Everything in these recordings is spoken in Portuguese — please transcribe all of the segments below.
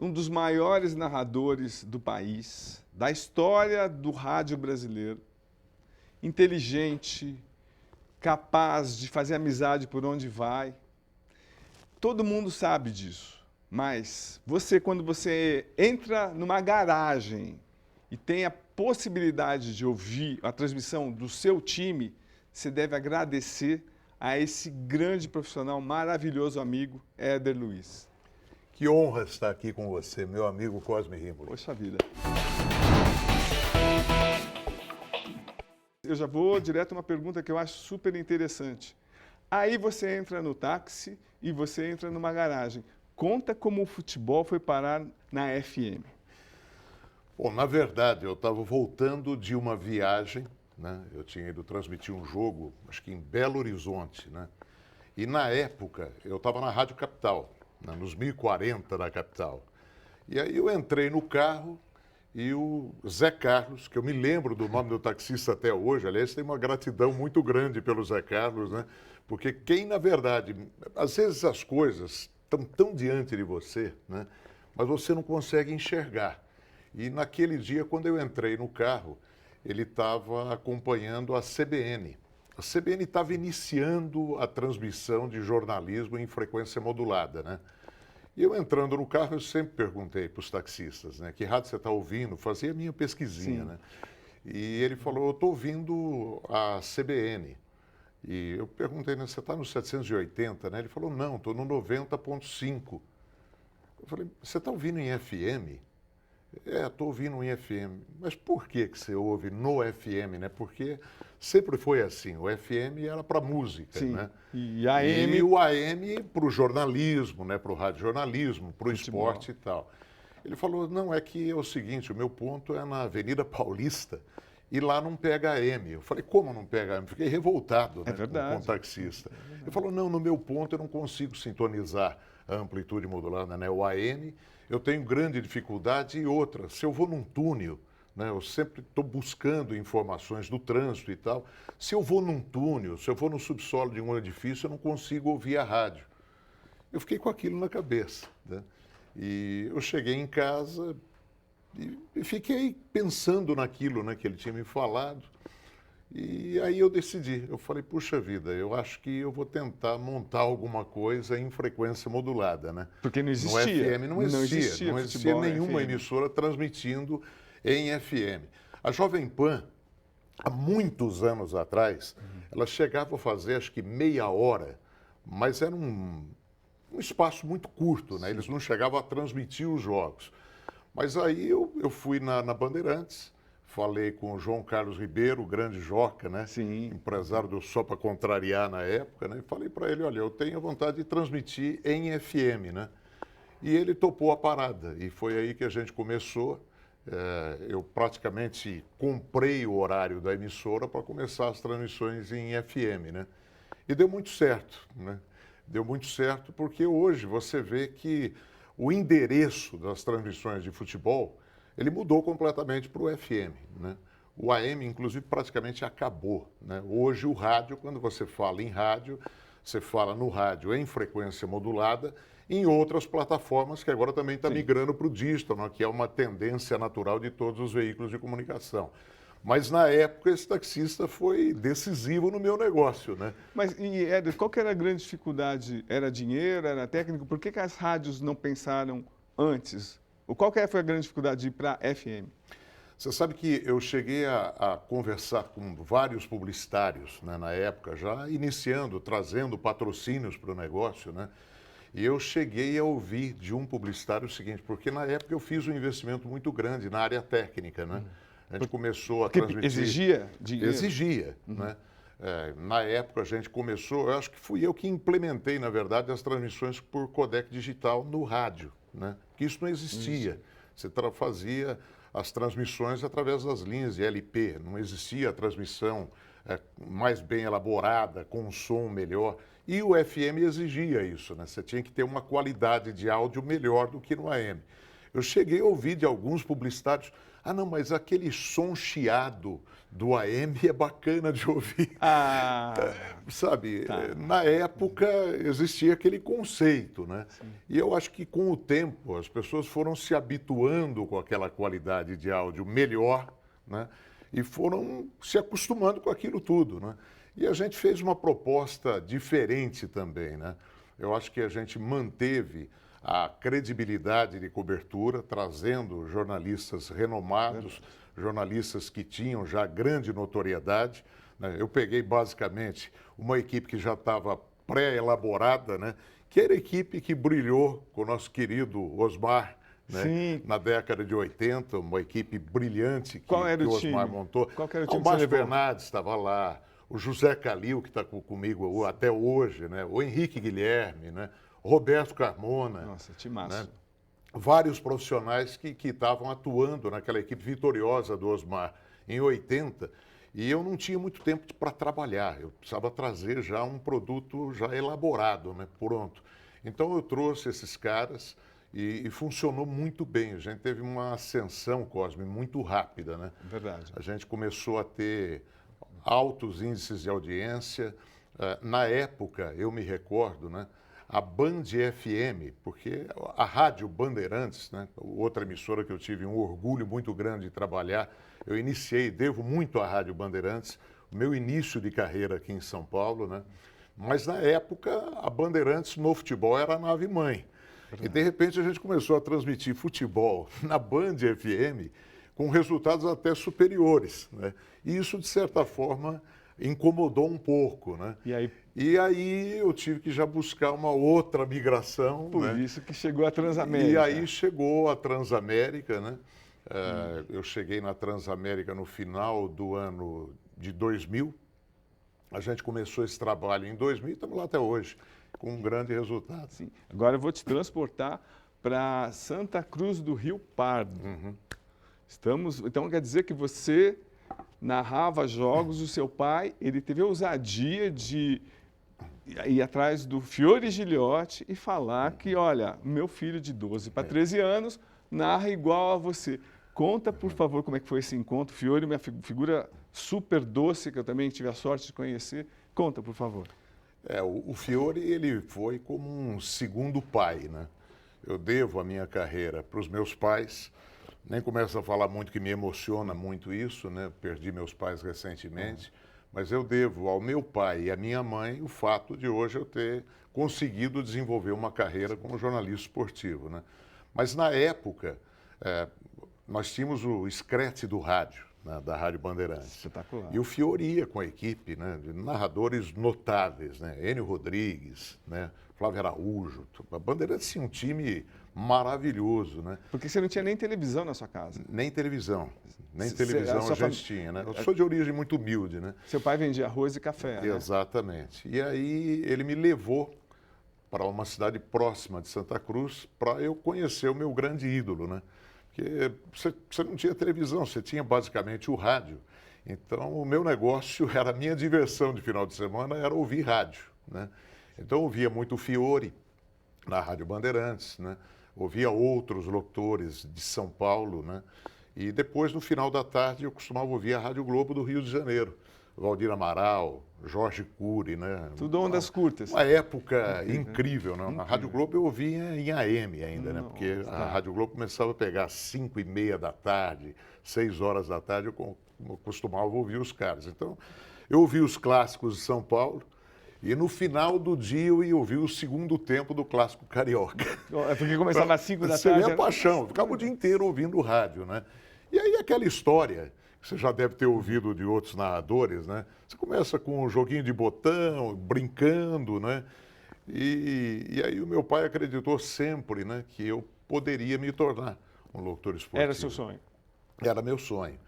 um dos maiores narradores do país, da história do rádio brasileiro, inteligente, capaz de fazer amizade por onde vai. Todo mundo sabe disso, mas você, quando você entra numa garagem e tem a possibilidade de ouvir a transmissão do seu time, você deve agradecer a esse grande profissional, maravilhoso amigo, Éder Luiz. Que honra estar aqui com você, meu amigo Cosme Rímolo. Poxa vida. Eu já vou direto a uma pergunta que eu acho super interessante. Aí você entra no táxi e você entra numa garagem. Conta como o futebol foi parar na FM. Bom, na verdade, eu estava voltando de uma viagem, né? Eu tinha ido transmitir um jogo, acho que em Belo Horizonte, né? E na época, eu estava na Rádio Capital, né? Nos 1040 da Capital. E aí eu entrei no carro e o Zé Carlos, que eu me lembro do nome do taxista até hoje, aliás, tem uma gratidão muito grande pelo Zé Carlos, né? Porque quem, na verdade, às vezes as coisas estão tão diante de você, né? Mas você não consegue enxergar. E naquele dia, quando eu entrei no carro, ele estava acompanhando a CBN. A CBN estava iniciando a transmissão de jornalismo em frequência modulada, né? E eu entrando no carro, eu sempre perguntei para os taxistas, né? Que rádio você está ouvindo? Fazia a minha pesquisinha, Sim. né? E ele falou, eu estou ouvindo a CBN. E eu perguntei, né, você está no 780, né? Ele falou, não, estou no 90,5. Eu falei, você está ouvindo em FM? Estou ouvindo em FM. Mas por que você ouve no FM, né? Porque sempre foi assim, o FM era para música, Sim. né? E a AM, E o AM para o jornalismo, né? Para o radiojornalismo, para o futebol. esporte e tal. Ele falou, não, é que é o seguinte, o meu ponto é na Avenida Paulista e lá não pega AM. Eu falei, como não pega AM? Fiquei revoltado, né, com o taxista. Ele falou, não, no meu ponto eu não consigo sintonizar a amplitude modulada, né, o AM, eu tenho grande dificuldade. E outra, se eu vou num túnel, né, eu sempre estou buscando informações do trânsito e tal, se eu vou num túnel, se eu vou no subsolo de um edifício, eu não consigo ouvir a rádio. Eu fiquei com aquilo na cabeça, né? E eu cheguei em casa e fiquei pensando naquilo, né, que ele tinha me falado. E aí eu decidi, eu falei, puxa vida, eu acho que eu vou tentar montar alguma coisa em frequência modulada, né? Porque não No existia. FM não existia futebol em nenhuma FM. emissora transmitindo em FM. A Jovem Pan, há muitos anos atrás, ela chegava a fazer acho que meia hora, mas era um espaço muito curto, né? Eles não chegavam a transmitir os jogos. Mas aí eu fui na Bandeirantes, falei com o João Carlos Ribeiro, o grande Joca, né? Sim. Empresário do Só Para Contrariar na época, né? E falei para ele, olha, eu tenho vontade de transmitir em FM, né? E ele topou a parada. E foi aí que a gente começou. Eu praticamente comprei o horário da emissora para começar as transmissões em FM, né? E deu muito certo, né? Deu muito certo porque hoje você vê que o endereço das transmissões de futebol, ele mudou completamente para o FM, né? O AM, inclusive, praticamente acabou, né? Hoje o rádio, quando você fala em rádio, você fala no rádio em frequência modulada, em outras plataformas que agora também está migrando para o digital, né? Que é uma tendência natural de todos os veículos de comunicação. Mas na época esse taxista foi decisivo no meu negócio, né? Mas, e Éder, qual que era a grande dificuldade? Era dinheiro, era técnico? Por que as rádios não pensaram antes? Qual que foi a grande dificuldade de ir para FM? Você sabe que eu cheguei a conversar com vários publicitários, né, na época, já iniciando, trazendo patrocínios para o negócio, né? E eu cheguei a ouvir de um publicitário o seguinte, porque na época eu fiz um investimento muito grande na área técnica, né? A gente começou a Porque transmitir... exigia dinheiro? Exigia, né? Na época a gente começou, eu acho que fui eu que implementei, na verdade, as transmissões por codec digital no rádio, né? Porque isso não existia. Você fazia as transmissões através das linhas de LP, não existia a transmissão mais bem elaborada, com um som melhor. E o FM exigia isso, né? Você tinha que ter uma qualidade de áudio melhor do que no AM. Eu cheguei a ouvir de alguns publicitários, não, mas aquele som chiado do AM é bacana de ouvir. Sabe, tá. na época existia aquele conceito, né? Sim. E eu acho que com o tempo as pessoas foram se habituando com aquela qualidade de áudio melhor, né? E foram se acostumando com aquilo tudo, né? E a gente fez uma proposta diferente também, né? Eu acho que a gente manteve a credibilidade de cobertura, trazendo jornalistas renomados, jornalistas que tinham já grande notoriedade, né? Eu peguei basicamente uma equipe que já estava pré-elaborada, né? Que era a equipe que brilhou com o nosso querido Osmar, né? Na década de 80, uma equipe brilhante que o Osmar montou. Qual era o time o Márcio Bernardes estava lá, o José Calil, que está comigo até hoje, né? O Henrique Guilherme, né? Roberto Carmona. Nossa, timaço. Né? Vários profissionais que estavam atuando naquela equipe vitoriosa do Osmar em 80, e eu não tinha muito tempo para trabalhar, eu precisava trazer já um produto já elaborado, né? Pronto. Então eu trouxe esses caras e funcionou muito bem. A gente teve uma ascensão, Cosme, muito rápida, né? Verdade. A gente começou a ter altos índices de audiência. Na época, eu me recordo, né? A Band FM, porque a Rádio Bandeirantes, né, outra emissora que eu tive um orgulho muito grande de trabalhar, eu iniciei, devo muito à Rádio Bandeirantes, o meu início de carreira aqui em São Paulo, né? Mas na época a Bandeirantes no futebol era a nave-mãe. E de repente a gente começou a transmitir futebol na Band FM com resultados até superiores, né? E isso, de certa forma, incomodou um pouco, né? E aí eu tive que já buscar uma outra migração. Por né? isso que chegou a Transamérica. E aí chegou a Transamérica, né? Eu cheguei na Transamérica no final do ano de 2000. A gente começou esse trabalho em 2000 e estamos lá até hoje, com um grande resultado. Sim. Agora eu vou te transportar para Santa Cruz do Rio Pardo. Então quer dizer que você narrava jogos, o seu pai, ele teve a ousadia de ir atrás do Fiore Giliotti e falar que, olha, meu filho de 12 para 13 anos narra igual a você. Conta, por favor, como é que foi esse encontro. Fiore, minha figura super doce, que eu também tive a sorte de conhecer. Conta, por favor. O Fiore, ele foi como um segundo pai, né? Eu devo a minha carreira para os meus pais. Nem começo a falar muito que me emociona muito isso, né? Perdi meus pais recentemente. Mas eu devo ao meu pai e à minha mãe o fato de hoje eu ter conseguido desenvolver uma carreira como jornalista esportivo, né? Mas na época, nós tínhamos o escrete do rádio, né, da Rádio Bandeirantes. Espetacular. E o Fiore ia com a equipe, né, de narradores notáveis, né? Enio Rodrigues, né, Flávio Araújo. A Bandeirantes tinha um time maravilhoso, né? Porque você não tinha nem televisão na sua casa. Nem televisão. Nem televisão a gente tinha, né? Eu sou de origem muito humilde, né? Seu pai vendia arroz e café, né? Exatamente. E aí ele me levou para uma cidade próxima de Santa Cruz para eu conhecer o meu grande ídolo, né? Porque você não tinha televisão, você tinha basicamente o rádio. Então o meu negócio era a minha diversão de final de semana, era ouvir rádio, né? Então eu ouvia muito o Fiore na Rádio Bandeirantes, né? Ouvia outros locutores de São Paulo, né? E depois, no final da tarde, eu costumava ouvir a Rádio Globo do Rio de Janeiro. Valdir Amaral, Jorge Cury, né? Tudo ondas curtas. Uma época incrível, né? Na Rádio Globo eu ouvia em AM ainda, né? Porque a Rádio Globo começava a pegar às 5h30 da tarde, 6 horas da tarde, eu costumava ouvir os caras. Então, eu ouvia os clássicos de São Paulo, e no final do dia eu ia ouvir o segundo tempo do Clássico Carioca. É porque começava às 5 da tarde. Seria paixão, eu ficava o dia inteiro ouvindo o rádio, né? E aí aquela história, que você já deve ter ouvido de outros narradores, né? Você começa com um joguinho de botão, brincando, né? E aí o meu pai acreditou sempre, né, que eu poderia me tornar um locutor esportivo. Era seu sonho? Era meu sonho.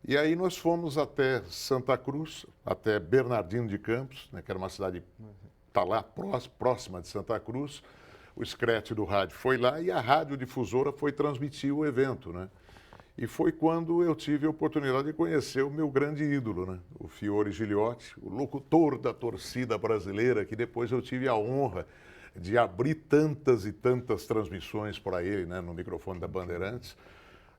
E aí nós fomos até Santa Cruz, até Bernardino de Campos, né, que era uma cidade tá lá próxima de Santa Cruz. O escrete do rádio foi lá e a radiodifusora foi transmitir o evento, né? E foi quando eu tive a oportunidade de conhecer o meu grande ídolo, né? O Fiore Giliotti, o locutor da torcida brasileira, que depois eu tive a honra de abrir tantas e tantas transmissões para ele, né, no microfone da Bandeirantes.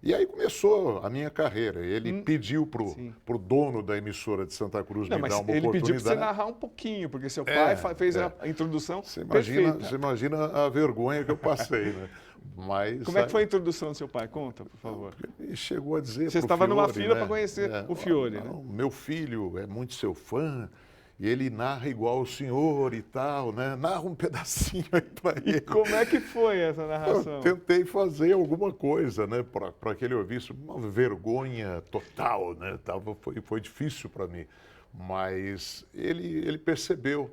E aí começou a minha carreira. Ele pediu pro dono da emissora de Santa Cruz Não, me mas dar uma ele oportunidade. pediu para você narrar um pouquinho, porque seu pai fez a introdução perfeita. Você imagina a vergonha que eu passei, né? Mas, Como é que foi a introdução do seu pai? Conta, por favor. Ele chegou a dizer Você pro estava numa Fiore, fila né? para conhecer o Fiore, né? Meu filho é muito seu fã, e ele narra igual o senhor e tal, né? Narra um pedacinho aí para ele. E como é que foi essa narração? Eu tentei fazer alguma coisa, né, para que ele ouvisse. Uma vergonha total, né? Foi difícil para mim. Mas ele percebeu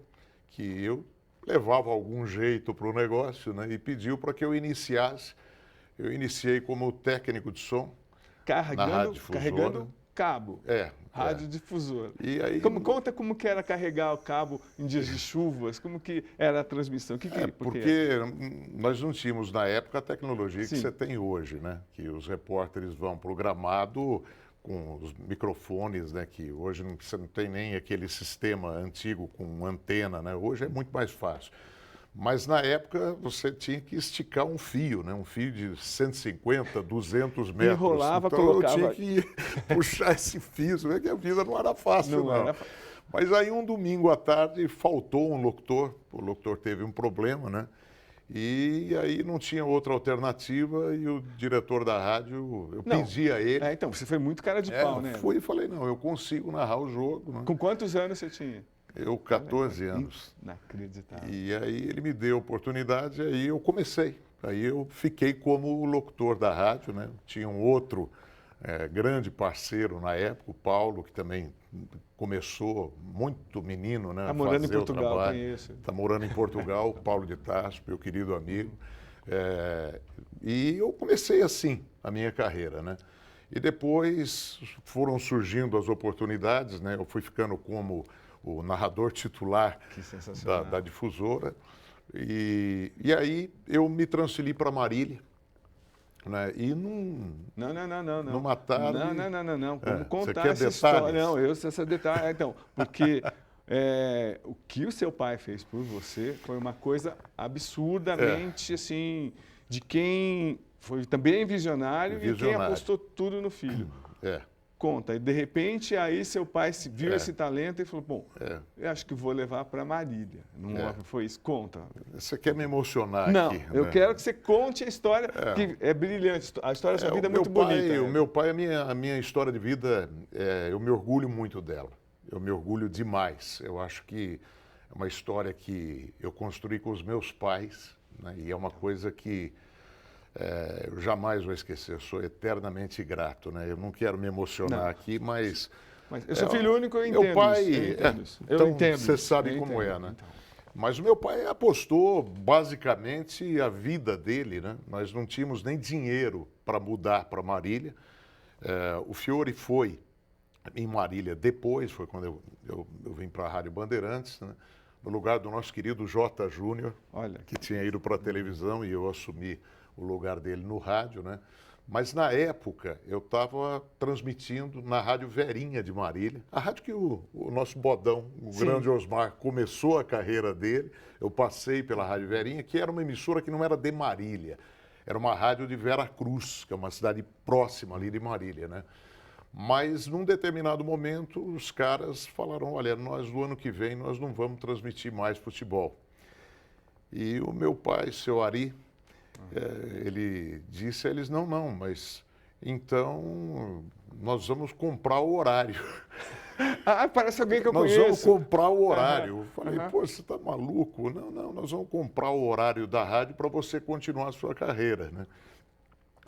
que eu levava algum jeito para o negócio, né? E pediu para que eu iniciasse. Eu iniciei como técnico de som na Rádio Difusora. Carregando cabo. Radiodifusora. E aí, Conta como que era carregar o cabo em dias de chuvas, como que era a transmissão. Porque nós não tínhamos, na época, a tecnologia que Sim. você tem hoje, né? Que os repórteres vão para o gramado com os microfones, né? Que hoje você não tem nem aquele sistema antigo com antena, né? Hoje é muito mais fácil. Mas na época você tinha que esticar um fio, né? Um fio de 150, 200 metros. Enrolava, então colocava. eu tinha que puxar esse fio, você vê que a vida não era fácil, não. Era... Mas aí um domingo à tarde faltou um locutor, o locutor teve um problema, né? E aí não tinha outra alternativa e o diretor da rádio, eu pedi a ele. Então, você foi muito cara de pau, né? Fui e falei, não, eu consigo narrar o jogo. Né? Com quantos anos você tinha? Eu, 14 anos. Inacreditável. E aí ele me deu a oportunidade, aí eu comecei. Aí eu fiquei como locutor da rádio, né? Tinha um outro grande parceiro na época, o Paulo, que também começou muito menino, né? Está morando em Portugal, conheço. Está morando em Portugal, o Paulo de Tarso, meu querido amigo. E eu comecei assim a minha carreira, né? E depois foram surgindo as oportunidades, né? Eu fui ficando como o narrador titular da difusora. E aí eu me transferi para Marília. Né? E numa tarde... Não. Como contar essa história? Não, essa detalhe. Então, porque o que o seu pai fez por você foi uma coisa absurdamente, assim, de quem foi também visionário e quem apostou tudo no filho. Conta. E de repente, aí seu pai viu esse talento e falou, bom, eu acho que vou levar para Marília. Não foi isso? Conta. Você quer me emocionar não, aqui? Eu quero que você conte a história, que é brilhante. A história da sua vida é muito bonita. O meu pai, a minha história de vida, eu me orgulho muito dela. Eu me orgulho demais. Eu acho que é uma história que eu construí com os meus pais, né? E é uma coisa que eu jamais vou esquecer, eu sou eternamente grato, né? Eu não quero me emocionar aqui, mas eu sou filho único, eu entendo meu pai, isso. Eu entendo você sabe como é, né? Então. Mas o meu pai apostou basicamente a vida dele, né? Nós não tínhamos nem dinheiro para mudar para Marília. O Fiore foi em Marília depois, foi quando eu vim para a Rádio Bandeirantes, né? No lugar do nosso querido J. Júnior, que tinha ido para a televisão e eu assumi o lugar dele no rádio, né? Mas na época eu estava transmitindo na Rádio Verinha de Marília, a rádio que o nosso bodão, o grande Osmar, começou a carreira dele. Eu passei pela Rádio Verinha, que era uma emissora que não era de Marília, era uma rádio de Vera Cruz, que é uma cidade próxima ali de Marília, né? Mas num determinado momento os caras falaram, olha, nós do ano que vem nós não vamos transmitir mais futebol. E o meu pai, seu Ari, ele disse a eles, não, mas então nós vamos comprar o horário. Parece alguém que eu conheço. Nós vamos comprar o horário. Eu falei, pô, você está maluco? Não, nós vamos comprar o horário da rádio para você continuar a sua carreira, né?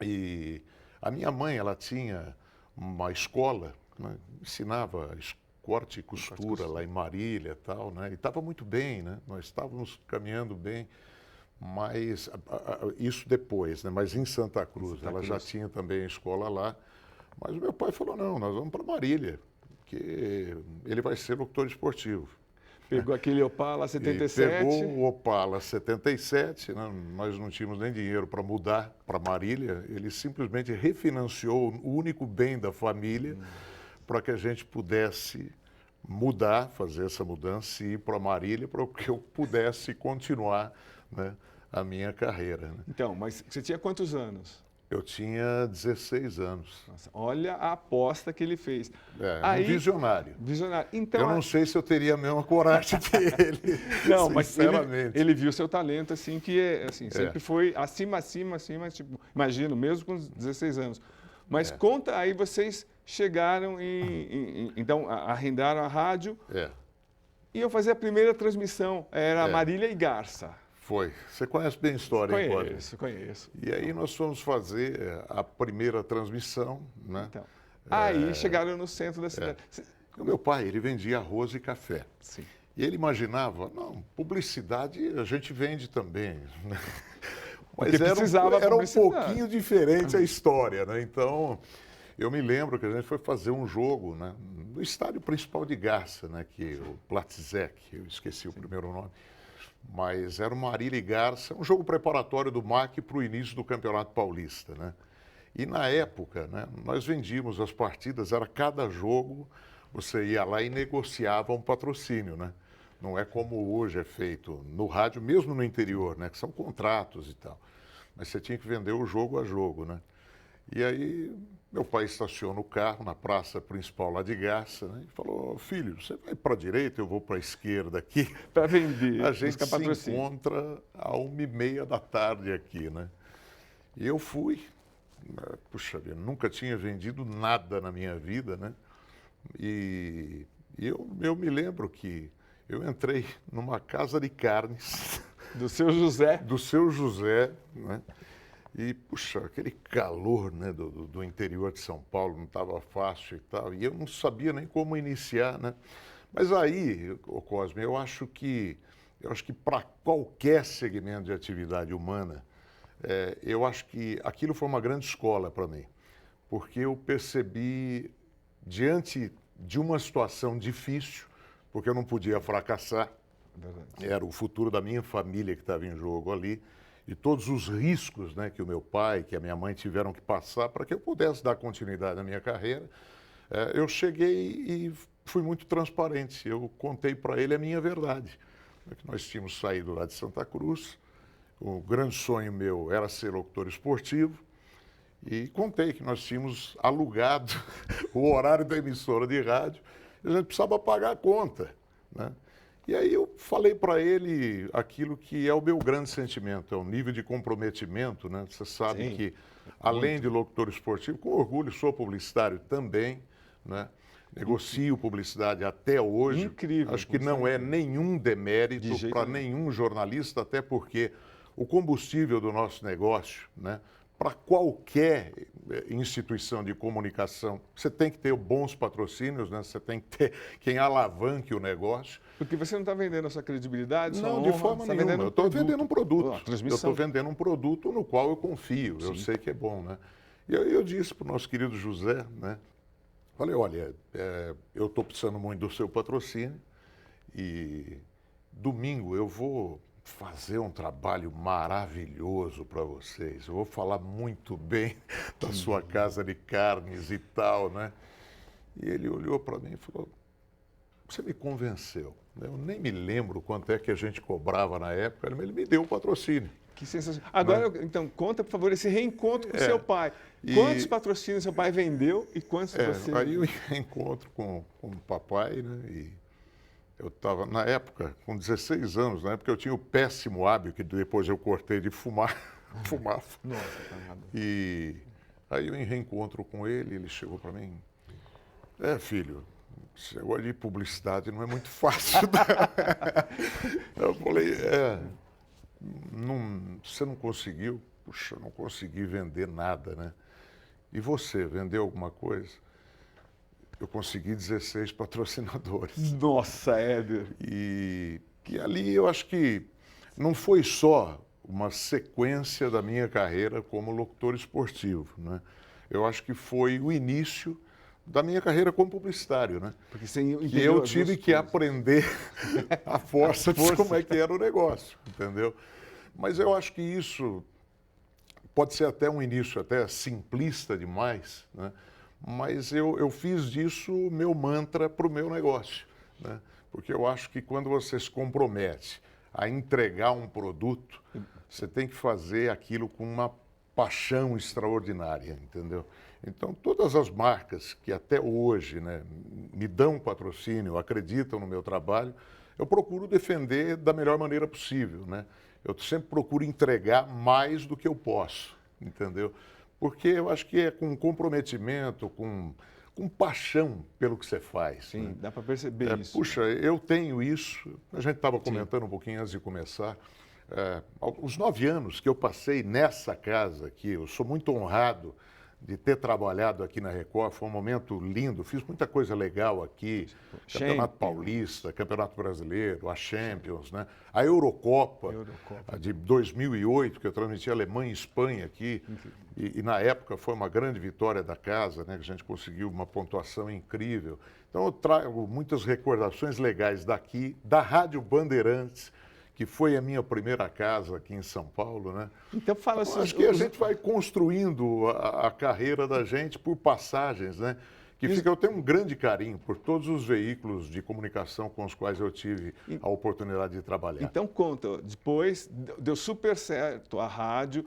E a minha mãe, ela tinha uma escola, né? Ensinava corte e costura lá em Marília e tal, né? E estava muito bem, né? Nós estávamos caminhando bem. Mas isso depois, né? Mas em Santa Cruz, ela já tinha também a escola lá. Mas o meu pai falou, não, nós vamos para Marília, que ele vai ser locutor esportivo. Pegou aquele Opala 77. Pegou o Opala 77, né? Nós não tínhamos nem dinheiro para mudar para Marília, ele simplesmente refinanciou o único bem da família para que a gente pudesse mudar, fazer essa mudança e ir para Marília, para que eu pudesse continuar né, a minha carreira. Né? Então, mas você tinha quantos anos? Eu tinha 16 anos. Nossa, olha a aposta que ele fez. Um visionário. Visionário. Então, eu não sei se eu teria a mesma coragem que ele, não, mas sinceramente. ele viu seu talento, assim, que assim, sempre foi acima, tipo, imagino, mesmo com 16 anos. Mas conta aí, vocês chegaram então, arrendaram a rádio e iam fazer a primeira transmissão. Era Marília e Garça. Foi. Você conhece bem a história, hein, Cláudio? Conheço. E aí nós fomos fazer a primeira transmissão, né? Então, aí chegaram no centro da cidade. O meu pai, ele vendia arroz e café. Sim. E ele imaginava, não, publicidade a gente vende também. Né? Mas era um pouquinho diferente a história, né? Então, eu me lembro que a gente foi fazer um jogo, né, no estádio principal de Garça, né, que o Platzek, eu esqueci o primeiro nome. Mas era o Marília e Garça, um jogo preparatório do MAC para o início do Campeonato Paulista, né? E na época, né, nós vendíamos as partidas, era cada jogo, você ia lá e negociava um patrocínio, né? Não é como hoje é feito no rádio, mesmo no interior, né, que são contratos e tal. Mas você tinha que vender o jogo a jogo, né? E aí meu pai estaciona o carro na praça principal lá de Garça, né, e falou, filho, você vai para a direita, eu vou para a esquerda aqui. Para vender. A gente se encontra às 1h30 da tarde aqui, né? E eu fui, puxa vida, nunca tinha vendido nada na minha vida, né? E eu me lembro que eu entrei numa casa de carnes. Do seu José. Do seu José, né? E, puxa, aquele calor, né, do interior de São Paulo não estava fácil e tal. E eu não sabia nem como iniciar, né? Mas aí, Cosme, eu acho que para qualquer segmento de atividade humana, eu acho que aquilo foi uma grande escola para mim. Porque eu percebi, diante de uma situação difícil, porque eu não podia fracassar, era o futuro da minha família que estava em jogo ali, e todos os riscos, né, que o meu pai, que a minha mãe tiveram que passar para que eu pudesse dar continuidade à minha carreira, eu cheguei e fui muito transparente. Eu contei para ele a minha verdade. Que nós tínhamos saído lá de Santa Cruz, o grande sonho meu era ser locutor esportivo, e contei que nós tínhamos alugado o horário da emissora de rádio, e a gente precisava pagar a conta, né? E aí eu falei para ele aquilo que é o meu grande sentimento, é o nível de comprometimento, né? Você sabe que, além de locutor esportivo, com orgulho sou publicitário também, né? Negocio publicidade até hoje. Incrível. Acho que não é nenhum demérito para nenhum jornalista, até porque o combustível do nosso negócio, né? Para qualquer instituição de comunicação, você tem que ter bons patrocínios, né? Você tem que ter quem alavanque o negócio. Porque você não está vendendo a sua credibilidade, sua honra, de forma nenhuma. Eu estou vendendo um produto. Eu estou vendendo um produto no qual eu confio. Sim. Eu sei que é bom, né? E eu disse para o nosso querido José, né? Falei, olha, eu estou precisando muito do seu patrocínio e domingo eu vou fazer um trabalho maravilhoso para vocês. Eu vou falar muito bem da sua casa de carnes e tal, né? E ele olhou para mim e falou, você me convenceu. Eu nem me lembro quanto é que a gente cobrava na época, mas ele me deu o patrocínio. Que sensacional. Agora, então, conta, por favor, esse reencontro com seu pai. Quantos patrocínios seu pai vendeu e quantos você... Aí eu reencontro com o papai, né? E eu estava, na época, com 16 anos, na época eu tinha o péssimo hábito, que depois eu cortei de fumar. Fumava. Nossa, tá errado. E aí eu reencontro com ele, ele chegou para mim, filho, esse negócio de publicidade não é muito fácil. Eu falei, você não conseguiu? Puxa, não consegui vender nada, né? E você, vendeu alguma coisa? Eu consegui 16 patrocinadores. Nossa, Éder! E ali eu acho que não foi só uma sequência da minha carreira como locutor esportivo, né? Eu acho que foi o início da minha carreira como publicitário, né? Porque você que eu tive que aprender a força de como é que era o negócio, entendeu? Mas eu acho que isso pode ser até um início até simplista demais, né? Mas eu fiz disso meu mantra para o meu negócio, né? Porque eu acho que quando você se compromete a entregar um produto, você tem que fazer aquilo com uma paixão extraordinária, entendeu? Então, todas as marcas que até hoje, né, me dão patrocínio, acreditam no meu trabalho, eu procuro defender da melhor maneira possível, né? Eu sempre procuro entregar mais do que eu posso, entendeu? Porque eu acho que é com comprometimento, com paixão pelo que você faz. Sim, né? dá para perceber isso. Puxa, eu tenho isso. A gente estava comentando um pouquinho antes de começar. Os 9 anos que eu passei nessa casa aqui, eu sou muito honrado de ter trabalhado aqui na Record, foi um momento lindo, fiz muita coisa legal aqui, Campeonato Paulista, Campeonato Brasileiro, a Champions, né? A Eurocopa, a de 2008, que eu transmiti Alemanha e Espanha aqui, e na época foi uma grande vitória da casa, né? Que a gente conseguiu uma pontuação incrível. Então eu trago muitas recordações legais daqui, da Rádio Bandeirantes, que foi a minha primeira casa aqui em São Paulo, né? Então fala assim, acho que a gente vai construindo a carreira da gente por passagens, né? Eu tenho um grande carinho por todos os veículos de comunicação com os quais eu tive a oportunidade de trabalhar. Então conta, depois deu super certo a rádio,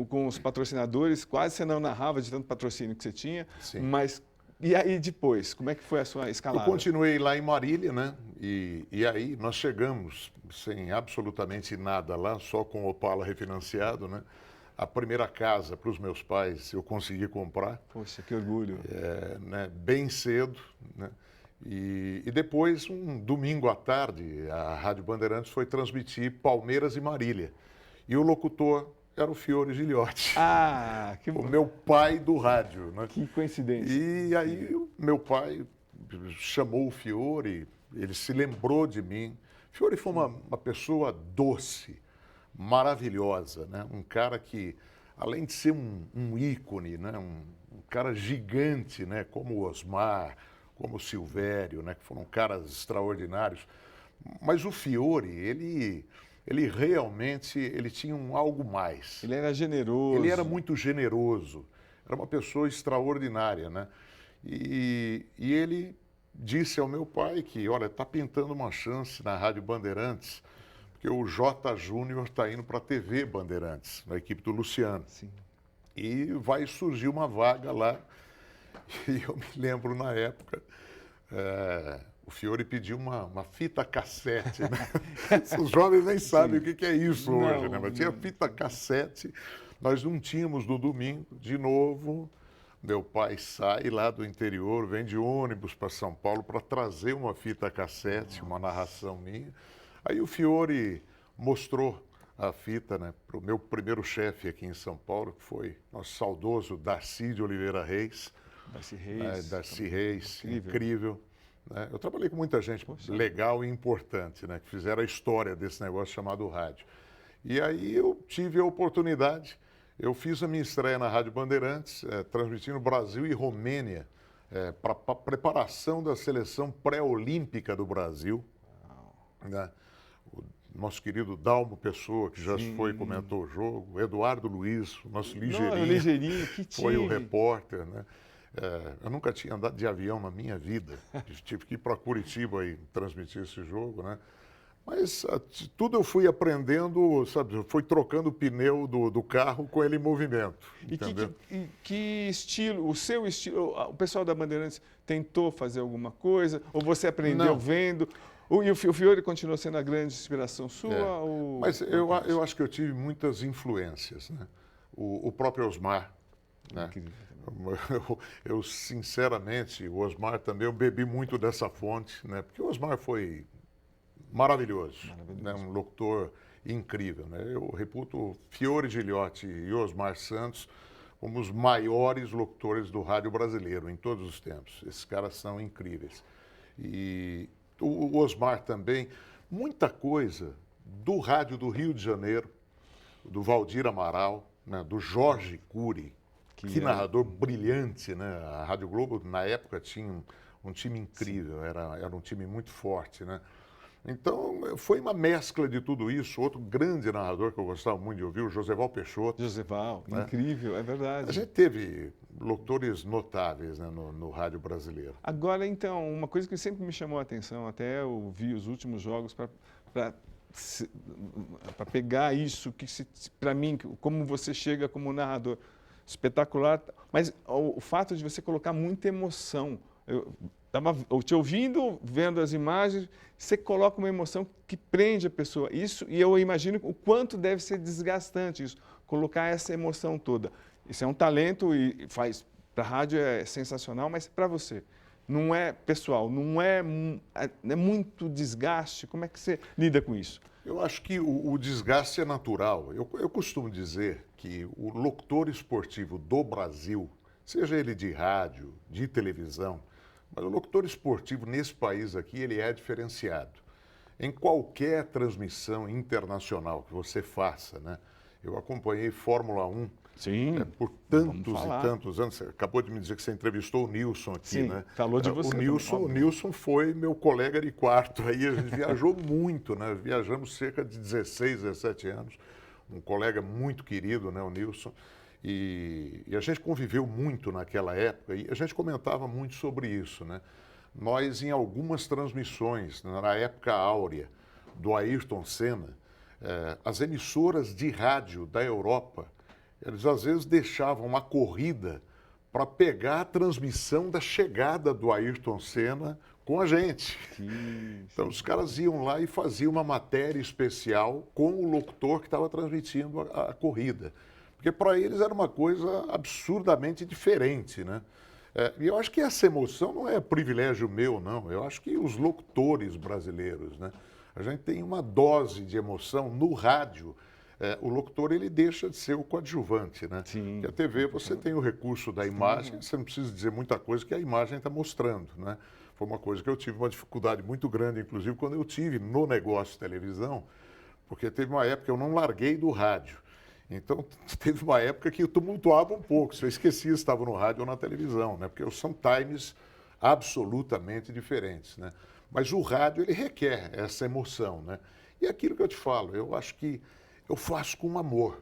com os patrocinadores, quase você não narrava de tanto patrocínio que você tinha, Sim. Mas e aí depois, como é que foi a sua escalada? Eu continuei lá em Marília, né? E aí nós chegamos sem absolutamente nada lá, só com o Opala refinanciado, né? A primeira casa para os meus pais eu consegui comprar. Poxa, que orgulho. Né? Bem cedo, né? E depois, um domingo à tarde, a Rádio Bandeirantes foi transmitir Palmeiras e Marília. E o locutor era o Fiore Giliotti. Ah, que o meu pai do rádio, né? Que coincidência. E aí o meu pai chamou o Fiore, ele se lembrou de mim. Fiore foi uma pessoa doce, maravilhosa, né? Um cara que, além de ser um ícone, né? Um cara gigante, né? Como o Osmar, como o Silvério, né? Que foram caras extraordinários. Mas o Fiore, ele realmente tinha algo mais. Ele era generoso. Ele era muito generoso. Era uma pessoa extraordinária, né? E ele disse ao meu pai que, olha, está pintando uma chance na Rádio Bandeirantes, porque o J. Júnior está indo para a TV Bandeirantes, na equipe do Luciano. Sim. E vai surgir uma vaga lá. E eu me lembro, na época, o Fiore pediu uma fita cassete, né? Os jovens nem sabem o que é isso hoje, né? Mas tinha fita cassete. Nós não tínhamos no domingo, de novo. Meu pai sai lá do interior, vem de ônibus para São Paulo para trazer uma fita cassete, uma narração minha. Aí o Fiore mostrou a fita, né, para o meu primeiro chefe aqui em São Paulo, que foi nosso saudoso Darcy de Oliveira Reis. Darcy Reis. Darcy Reis, incrível. Né? Eu trabalhei com muita gente legal e importante, né, que fizeram a história desse negócio chamado rádio. E aí eu tive a oportunidade. Eu fiz a minha estreia na Rádio Bandeirantes, transmitindo Brasil e Romênia, para a preparação da seleção pré-olímpica do Brasil. Né? O nosso querido Dalmo Pessoa, que já foi, comentou o jogo, o Eduardo Luiz, o nosso Ligeirinho, foi o repórter. Né? Eu nunca tinha andado de avião na minha vida, tive que ir para Curitiba e transmitir esse jogo, né? Mas tudo eu fui aprendendo, sabe, fui trocando o pneu do carro com ele em movimento. E que estilo, o seu estilo, o pessoal da Bandeirantes tentou fazer alguma coisa? Ou você aprendeu vendo? E o Fiore continuou sendo a grande inspiração sua? Mas eu acho que eu tive muitas influências, né? O próprio Osmar, né? Eu, sinceramente, o Osmar também, eu bebi muito dessa fonte, né? Porque o Osmar foi maravilhoso. Né? Um locutor incrível. Né? Eu reputo Fiore Giliotti e Osmar Santos como os maiores locutores do rádio brasileiro em todos os tempos. Esses caras são incríveis. E o Osmar também, muita coisa do rádio do Rio de Janeiro, do Valdir Amaral, né? Do Jorge Cury, que narrador brilhante. Né? A Rádio Globo, na época, tinha um time incrível, era um time muito forte, né? Então, foi uma mescla de tudo isso. Outro grande narrador que eu gostava muito de ouvir, o Joseval Peixoto. Joseval, né? Incrível, é verdade. A gente teve locutores notáveis, né, no rádio brasileiro. Agora, então, uma coisa que sempre me chamou a atenção, até eu vi os últimos jogos para para pegar isso que para mim, como você chega como narrador, espetacular, mas o fato de você colocar muita emoção. Eu estava te ouvindo, vendo as imagens, você coloca uma emoção que prende a pessoa. Isso, e eu imagino o quanto deve ser desgastante isso, colocar essa emoção toda. Isso é um talento e faz para a rádio é sensacional, mas para você não é pessoal, não é muito desgaste. Como é que você lida com isso? Eu acho que o desgaste é natural. Eu costumo dizer que o locutor esportivo do Brasil, seja ele de rádio, de televisão, mas o locutor esportivo nesse país aqui, ele é diferenciado. Em qualquer transmissão internacional que você faça, né? Eu acompanhei Fórmula 1 Sim, por tantos e tantos anos. Você acabou de me dizer que você entrevistou o Nilson aqui, sim, né? Falou de você. O Nilson foi meu colega de quarto aí, a gente viajou muito, né? Viajamos cerca de 16, 17 anos. Um colega muito querido, né, o Nilson. E a gente conviveu muito naquela época e a gente comentava muito sobre isso, né? Nós, em algumas transmissões, na época áurea do Ayrton Senna, as emissoras de rádio da Europa, eles às vezes deixavam uma corrida para pegar a transmissão da chegada do Ayrton Senna com a gente. Sim. Então os caras iam lá e faziam uma matéria especial com o locutor que estava transmitindo a corrida. Porque para eles era uma coisa absurdamente diferente, né? E eu acho que essa emoção não é privilégio meu, não. Eu acho que os locutores brasileiros, né? A gente tem uma dose de emoção no rádio. O locutor, ele deixa de ser o coadjuvante, né? Sim. Porque a TV, você tem o recurso da imagem, você não precisa dizer muita coisa que a imagem está mostrando, né? Foi uma coisa que eu tive uma dificuldade muito grande, inclusive, quando eu tive no negócio de televisão, porque teve uma época que eu não larguei do rádio. Então, teve uma época que eu tumultuava um pouco, se eu esquecia se estava no rádio ou na televisão, né? Porque são times absolutamente diferentes, né? Mas o rádio, ele requer essa emoção, né? E é aquilo que eu te falo, eu acho que eu faço com amor,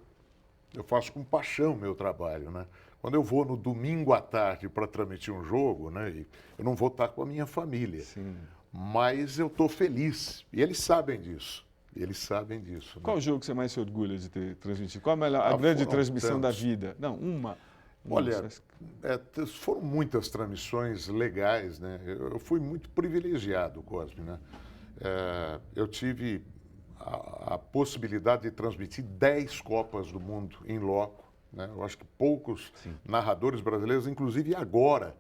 eu faço com paixão o meu trabalho, né? Quando eu vou no domingo à tarde para transmitir um jogo, né? E eu não vou estar com a minha família, Sim. mas eu estou feliz, e eles sabem disso. Eles sabem disso. Né? Qual jogo que você mais se orgulha de ter transmitido? Qual a grande transmissão tantos. da vida? Não, uma. Olha, foram muitas transmissões legais, né? Eu fui muito privilegiado, Cosme, né? Eu tive a possibilidade de transmitir 10 Copas do Mundo em loco, né? Eu acho que poucos narradores brasileiros, inclusive agora,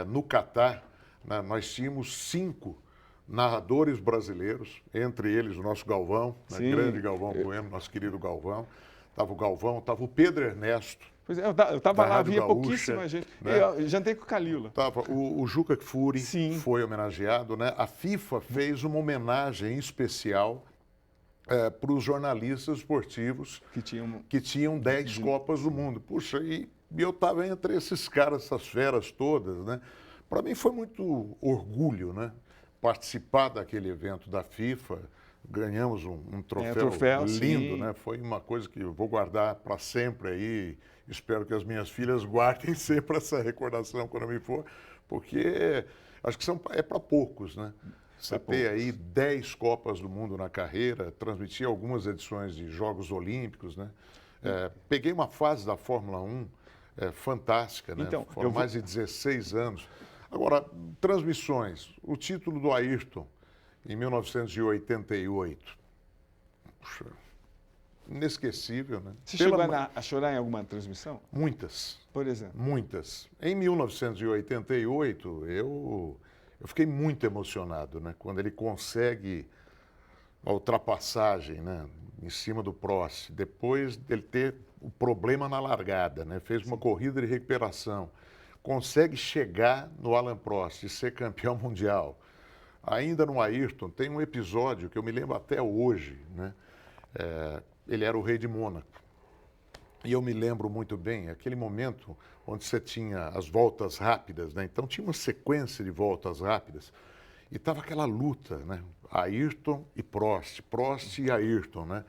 no Catar, né, nós tínhamos 5 narradores brasileiros, entre eles o nosso Galvão, né, grande Galvão Bueno, nosso querido Galvão. Estava o Galvão, estava o Pedro Ernesto. Pois é, eu estava lá, havia pouquíssima gente. Né? Eu jantei com o Calila. Tava o Juca Kfouri foi homenageado, né? A FIFA fez uma homenagem especial para os jornalistas esportivos que tinham 10 Copas do Mundo. Puxa, e eu estava entre esses caras, essas feras todas, né? Para mim foi muito orgulho, né? Participar daquele evento da FIFA, ganhamos um troféu lindo, né? Foi uma coisa que eu vou guardar para sempre aí, espero que as minhas filhas guardem sempre essa recordação quando eu me for, porque acho que é para poucos, né? Você ter aí 10 Copas do Mundo na carreira, transmitir algumas edições de Jogos Olímpicos, né? Peguei uma fase da Fórmula 1 fantástica, né? Então, foram mais de 16 anos. Agora, transmissões. O título do Ayrton, em 1988. Puxa, inesquecível, né? Você chegou a chorar em alguma transmissão? Muitas. Por exemplo? Muitas. Em 1988, eu fiquei muito emocionado, né? Quando ele consegue a ultrapassagem, né? Em cima do Prost, depois dele ter o problema na largada, né? Fez uma corrida de recuperação. Consegue chegar no Alain Prost e ser campeão mundial. Ainda no Ayrton, tem um episódio que eu me lembro até hoje, né? Ele era o rei de Mônaco. E eu me lembro muito bem, aquele momento onde você tinha as voltas rápidas, né? Então tinha uma sequência de voltas rápidas e estava aquela luta, né? Ayrton e Prost, Prost e Ayrton, né?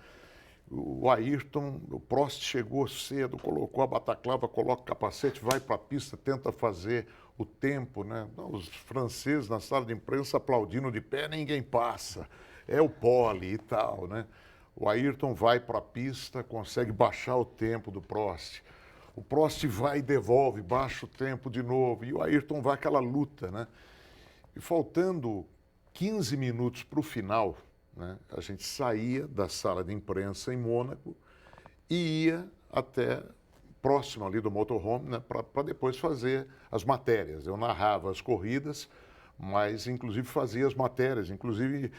O Prost chegou cedo, colocou a bataclava, coloca o capacete, vai para a pista, tenta fazer o tempo, né? Os franceses na sala de imprensa aplaudindo de pé, ninguém passa. é o pole e tal, né? O Ayrton vai para a pista, consegue baixar o tempo do Prost. O Prost vai e devolve, baixa o tempo de novo. E o Ayrton vai aquela luta, né? E faltando 15 minutos para o final, né, a gente saía da sala de imprensa em Mônaco e ia até próximo ali do motorhome, né, para depois fazer as matérias. Eu narrava as corridas, mas inclusive fazia as matérias. Inclusive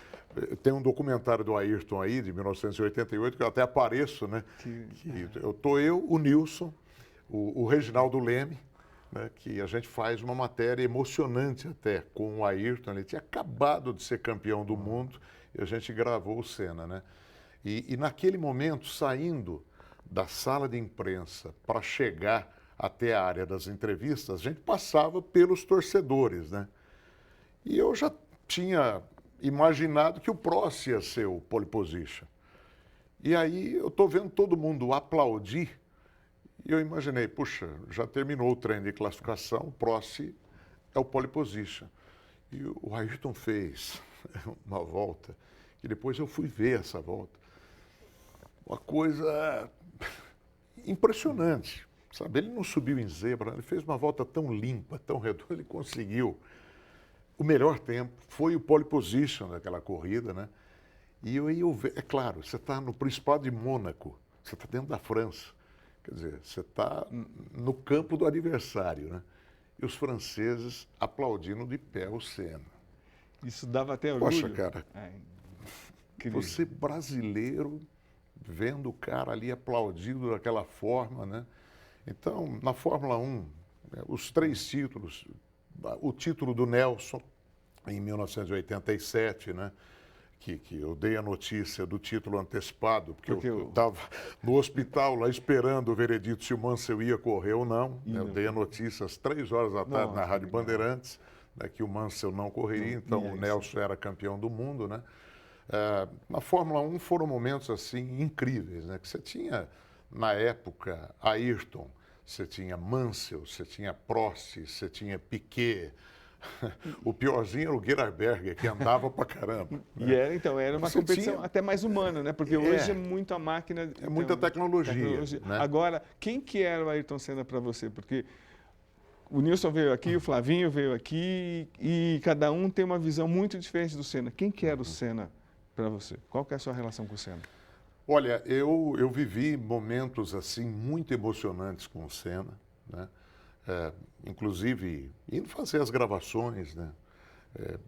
tem um documentário do Ayrton aí, de 1988, que eu até apareço, né? Eu, o Nilson, o Reginaldo Leme, né, que a gente faz uma matéria emocionante até com o Ayrton. Ele tinha acabado de ser campeão do mundo e a gente gravou o Senna, né? E naquele momento, saindo da sala de imprensa para chegar até a área das entrevistas, a gente passava pelos torcedores, né? E eu já tinha imaginado que o Prost ia ser o pole position. E aí eu estou vendo todo mundo aplaudir. E eu imaginei, puxa, já terminou o treino de classificação, o Prost é o pole position. E o Ayrton fez uma volta, e depois eu fui ver essa volta. Uma coisa impressionante, sabe? Ele não subiu em zebra, ele fez uma volta tão limpa, tão redonda, ele conseguiu o melhor tempo, foi o pole position daquela corrida, né? E aí é claro, você está no Principado de Mônaco, você está dentro da França. Quer dizer, você está no campo do adversário, né? E os franceses aplaudindo de pé o Senna. Isso dava até orgulho. Poxa, cara, você brasileiro vendo o cara ali aplaudido daquela forma, né? Então, na Fórmula 1, os 3 títulos, o título do Nelson em 1987, né? Que eu dei a notícia do título antecipado, porque eu estava no hospital lá esperando o veredito se o Mansell ia correr ou não. Né? Eu dei a notícia às 3 horas da tarde na Rádio Bandeirantes, né, que o Mansell não correria, então o Nelson era campeão do mundo, né? Na Fórmula 1 foram momentos assim incríveis, né? Que você tinha, na época, Ayrton, você tinha Mansell, você tinha Prost, você tinha Piquet. O piorzinho era o Gerhard Berger, que andava pra caramba. E era uma competição até mais humana, né? Porque hoje é muito a máquina... É muita tecnologia. Né? Agora, quem que era o Ayrton Senna para você? Porque o Nilson veio aqui, o Flavinho veio aqui, e cada um tem uma visão muito diferente do Senna. Quem que era o Senna para você? Qual que é a sua relação com o Senna? Olha, eu vivi momentos assim muito emocionantes com o Senna, né? Inclusive, indo fazer as gravações, né?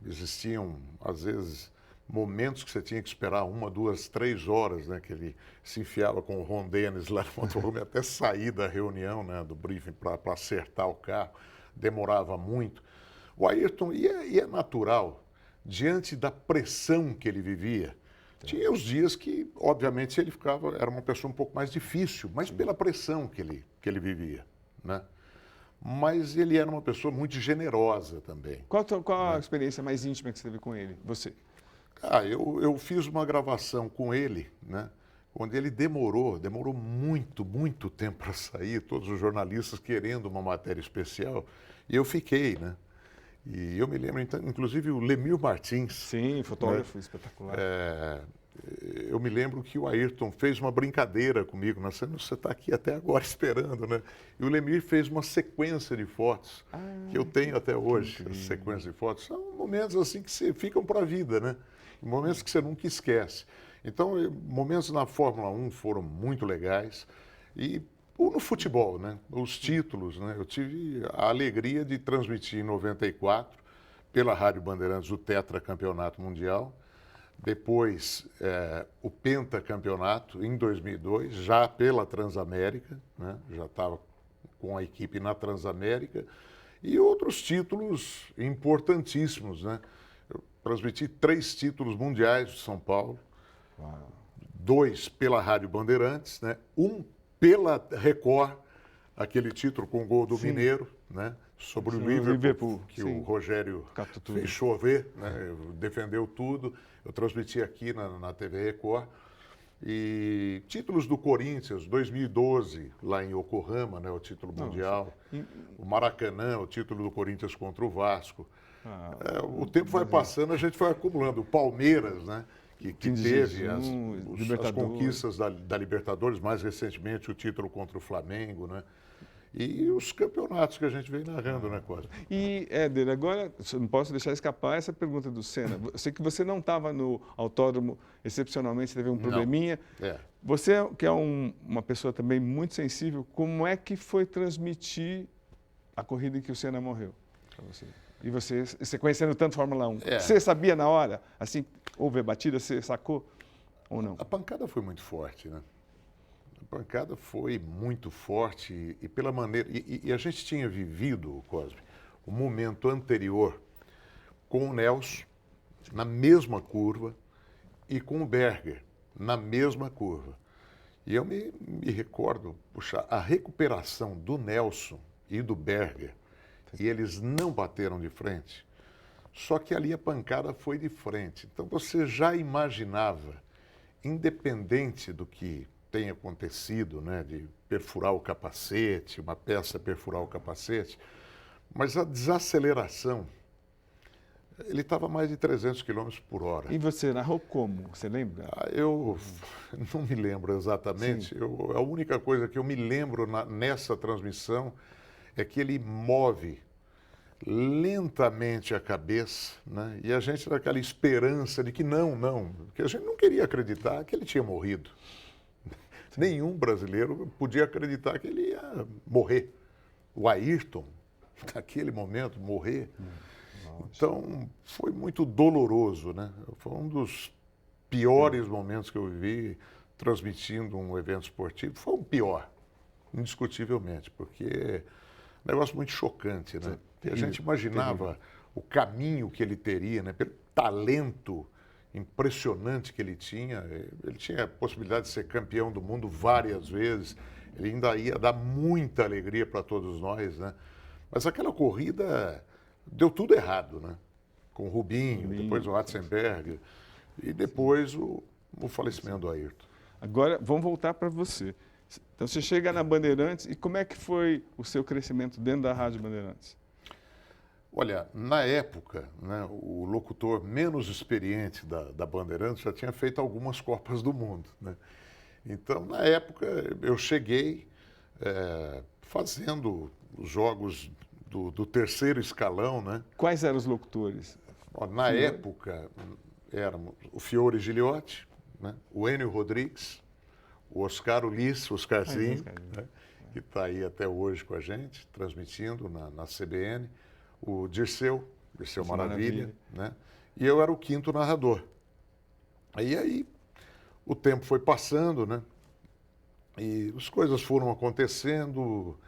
Existiam, às vezes, momentos que você tinha que esperar 1, 2, 3 horas, né? Que ele se enfiava com o Ron Dennis lá no motorhome até sair da reunião, né? Do briefing para acertar o carro. Demorava muito. O Ayrton, e é natural, diante da pressão que ele vivia, tinha os dias que, obviamente, ele ficava, era uma pessoa um pouco mais difícil, mas pela pressão que ele vivia, né? Mas ele era uma pessoa muito generosa também. Qual a experiência mais íntima que você teve com ele, você? Eu fiz uma gravação com ele, né? Onde ele demorou muito, muito tempo para sair, todos os jornalistas querendo uma matéria especial, e eu fiquei, né? E eu me lembro, então, inclusive, o Lemir Martins. Sim, fotógrafo, né? Espetacular. Eu me lembro que o Ayrton fez uma brincadeira comigo, você está aqui até agora esperando, né? E o Lemir fez uma sequência de fotos, que eu tenho até hoje, essa sequência de fotos. São momentos assim que ficam para a vida, né? Momentos que você nunca esquece. Então, momentos na Fórmula 1 foram muito legais. E no futebol, né? Os títulos, né? Eu tive a alegria de transmitir em 94, pela Rádio Bandeirantes, o tetracampeonato mundial. Depois, o pentacampeonato em 2002, já pela Transamérica, né? Já estava com a equipe na Transamérica. E outros títulos importantíssimos, né? Eu transmiti 3 títulos mundiais de São Paulo. Uau. 2 pela Rádio Bandeirantes, né? 1 pela Record, aquele título com o gol do Mineiro, né? Sobre o Liverpool, que o Rogério fez chover, né? Defendeu tudo. Eu transmiti aqui na TV Record. E títulos do Corinthians, 2012, lá em Yokohama, né? O título mundial. O Maracanã, o título do Corinthians contra o Vasco. O tempo vai passando, a gente vai acumulando. O Palmeiras, né? que Fim de teve jejum, as Libertadores. conquistas da Libertadores, mais recentemente o título contra o Flamengo, né? E os campeonatos que a gente vem narrando, né, Cosme? E, Éder, agora, eu não posso deixar escapar essa pergunta do Senna. Eu sei que você não estava no autódromo, excepcionalmente teve um probleminha. É. Você, que é uma pessoa também muito sensível, como é que foi transmitir a corrida em que o Senna morreu para você? E você conhecendo tanto Fórmula 1, É. você sabia na hora? Assim, houve a batida, você sacou ou não? A pancada foi muito forte, né? A pancada foi muito forte e pela maneira... E a gente tinha vivido, Cosme, o momento anterior com o Nelson na mesma curva e com o Berger na mesma curva. E eu me recordo, puxa, a recuperação do Nelson e do Berger, e eles não bateram de frente, só que ali a pancada foi de frente. Então você já imaginava, independente do que tenha acontecido, né, de perfurar o capacete, uma peça perfurar o capacete, mas a desaceleração, ele estava a mais de 300 km por hora. E você narrou como? Você lembra? Eu não me lembro exatamente. A única coisa que eu me lembro nessa transmissão é que ele move lentamente a cabeça, né? E a gente naquela esperança de que não, porque a gente não queria acreditar que ele tinha morrido. Sim. Nenhum brasileiro podia acreditar que ele ia morrer. O Ayrton, naquele momento, morrer. Então, foi muito doloroso, né? Foi um dos piores momentos que eu vivi transmitindo um evento esportivo. Foi o pior, indiscutivelmente, porque é um negócio muito chocante, né? E a gente imaginava o caminho que ele teria, né? Pelo talento impressionante que ele tinha. Ele tinha a possibilidade de ser campeão do mundo várias vezes. Ele ainda ia dar muita alegria para todos nós, né? Mas aquela corrida deu tudo errado, né? Com o Rubinho, depois o Ratzenberger e depois o falecimento do Ayrton. Agora, vamos voltar para você. Então, você chega na Bandeirantes e como é que foi o seu crescimento dentro da Rádio Bandeirantes? Olha, na época, né, o locutor menos experiente da Bandeirantes já tinha feito algumas Copas do Mundo, né? Então, na época, eu cheguei fazendo os jogos do terceiro escalão, né? Quais eram os locutores? Na época, éramos o Fiore Giliotti, né? O Enio Rodrigues, o Oscar Ulisses, Oscarzinho, né? Que está aí até hoje com a gente, transmitindo na CBN, o Dirceu Maravilha, né? E eu era o quinto narrador. Aí o tempo foi passando, né? E as coisas foram acontecendo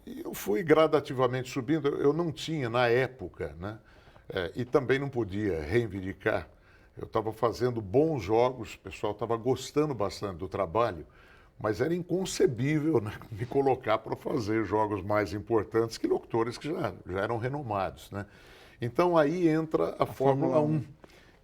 e eu fui gradativamente subindo. Eu não tinha, na época, né? E também não podia reivindicar. Eu estava fazendo bons jogos, o pessoal estava gostando bastante do trabalho, mas era inconcebível, né, me colocar para fazer jogos mais importantes que locutores que já eram renomados, né? Então aí entra a Fórmula 1,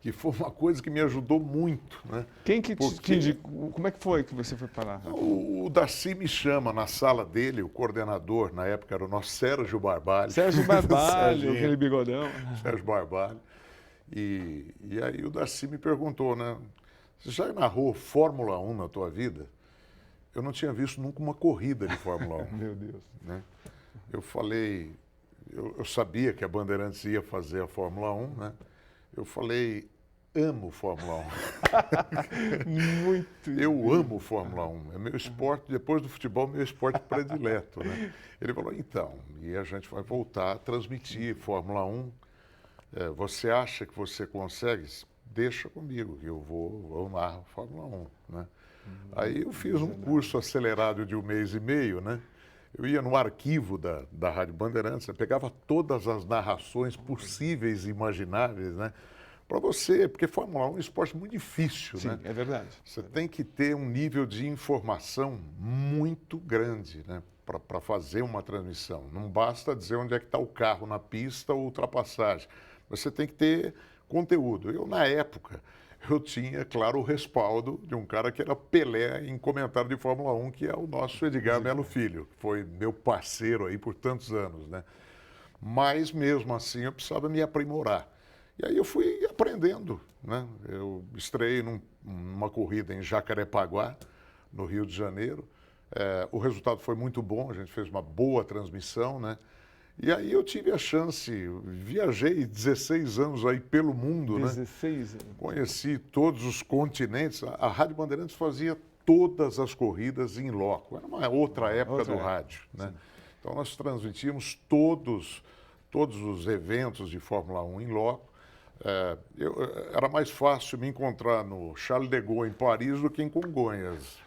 que foi uma coisa que me ajudou muito, né? Quem que te indicou? Como é que foi que você foi para lá? O Darcy me chama na sala dele, o coordenador, na época era o nosso Sérgio Barbalho. Sérgio Barbalho, aquele bigodão. Sérgio Barbalho. E aí o Darcy me perguntou, né? Você já narrou Fórmula 1 na tua vida? Eu não tinha visto nunca uma corrida de Fórmula 1. Meu Deus. Né? Eu falei, eu sabia que a Bandeirantes ia fazer a Fórmula 1, né? Eu falei, amo Fórmula 1. Muito. Eu amo Fórmula 1. É meu esporte, depois do futebol, meu esporte predileto, né? Ele falou, então, e a gente vai voltar a transmitir Fórmula 1. Você acha que você consegue? Deixa comigo, que eu narro Fórmula 1, né? Aí eu fiz um curso acelerado de 1 mês e meio, né? Eu ia no arquivo da Rádio Bandeirantes, eu pegava todas as narrações possíveis e imagináveis, né? Para você, porque Fórmula 1 é um esporte muito difícil, Sim, né? é verdade. Você tem que ter um nível de informação muito grande, né? Para fazer uma transmissão. Não basta dizer onde é que está o carro na pista ou ultrapassagem. Você tem que ter conteúdo. Eu, na época, eu tinha, claro, o respaldo de um cara que era Pelé em comentário de Fórmula 1, que é o nosso Edgar Melo Filho, que foi meu parceiro aí por tantos anos, né? Mas, mesmo assim, eu precisava me aprimorar. E aí eu fui aprendendo, né? Eu estreiei numa corrida em Jacarepaguá, no Rio de Janeiro. O resultado foi muito bom, a gente fez uma boa transmissão, né? E aí eu tive a chance, viajei 16 anos aí pelo mundo, 16 né? anos. Conheci todos os continentes. A Rádio Bandeirantes fazia todas as corridas em loco. Era uma outra época do rádio, né? Então nós transmitíamos todos os eventos de Fórmula 1 em loco. Era mais fácil me encontrar no Charles de Gaulle, em Paris, do que em Congonhas,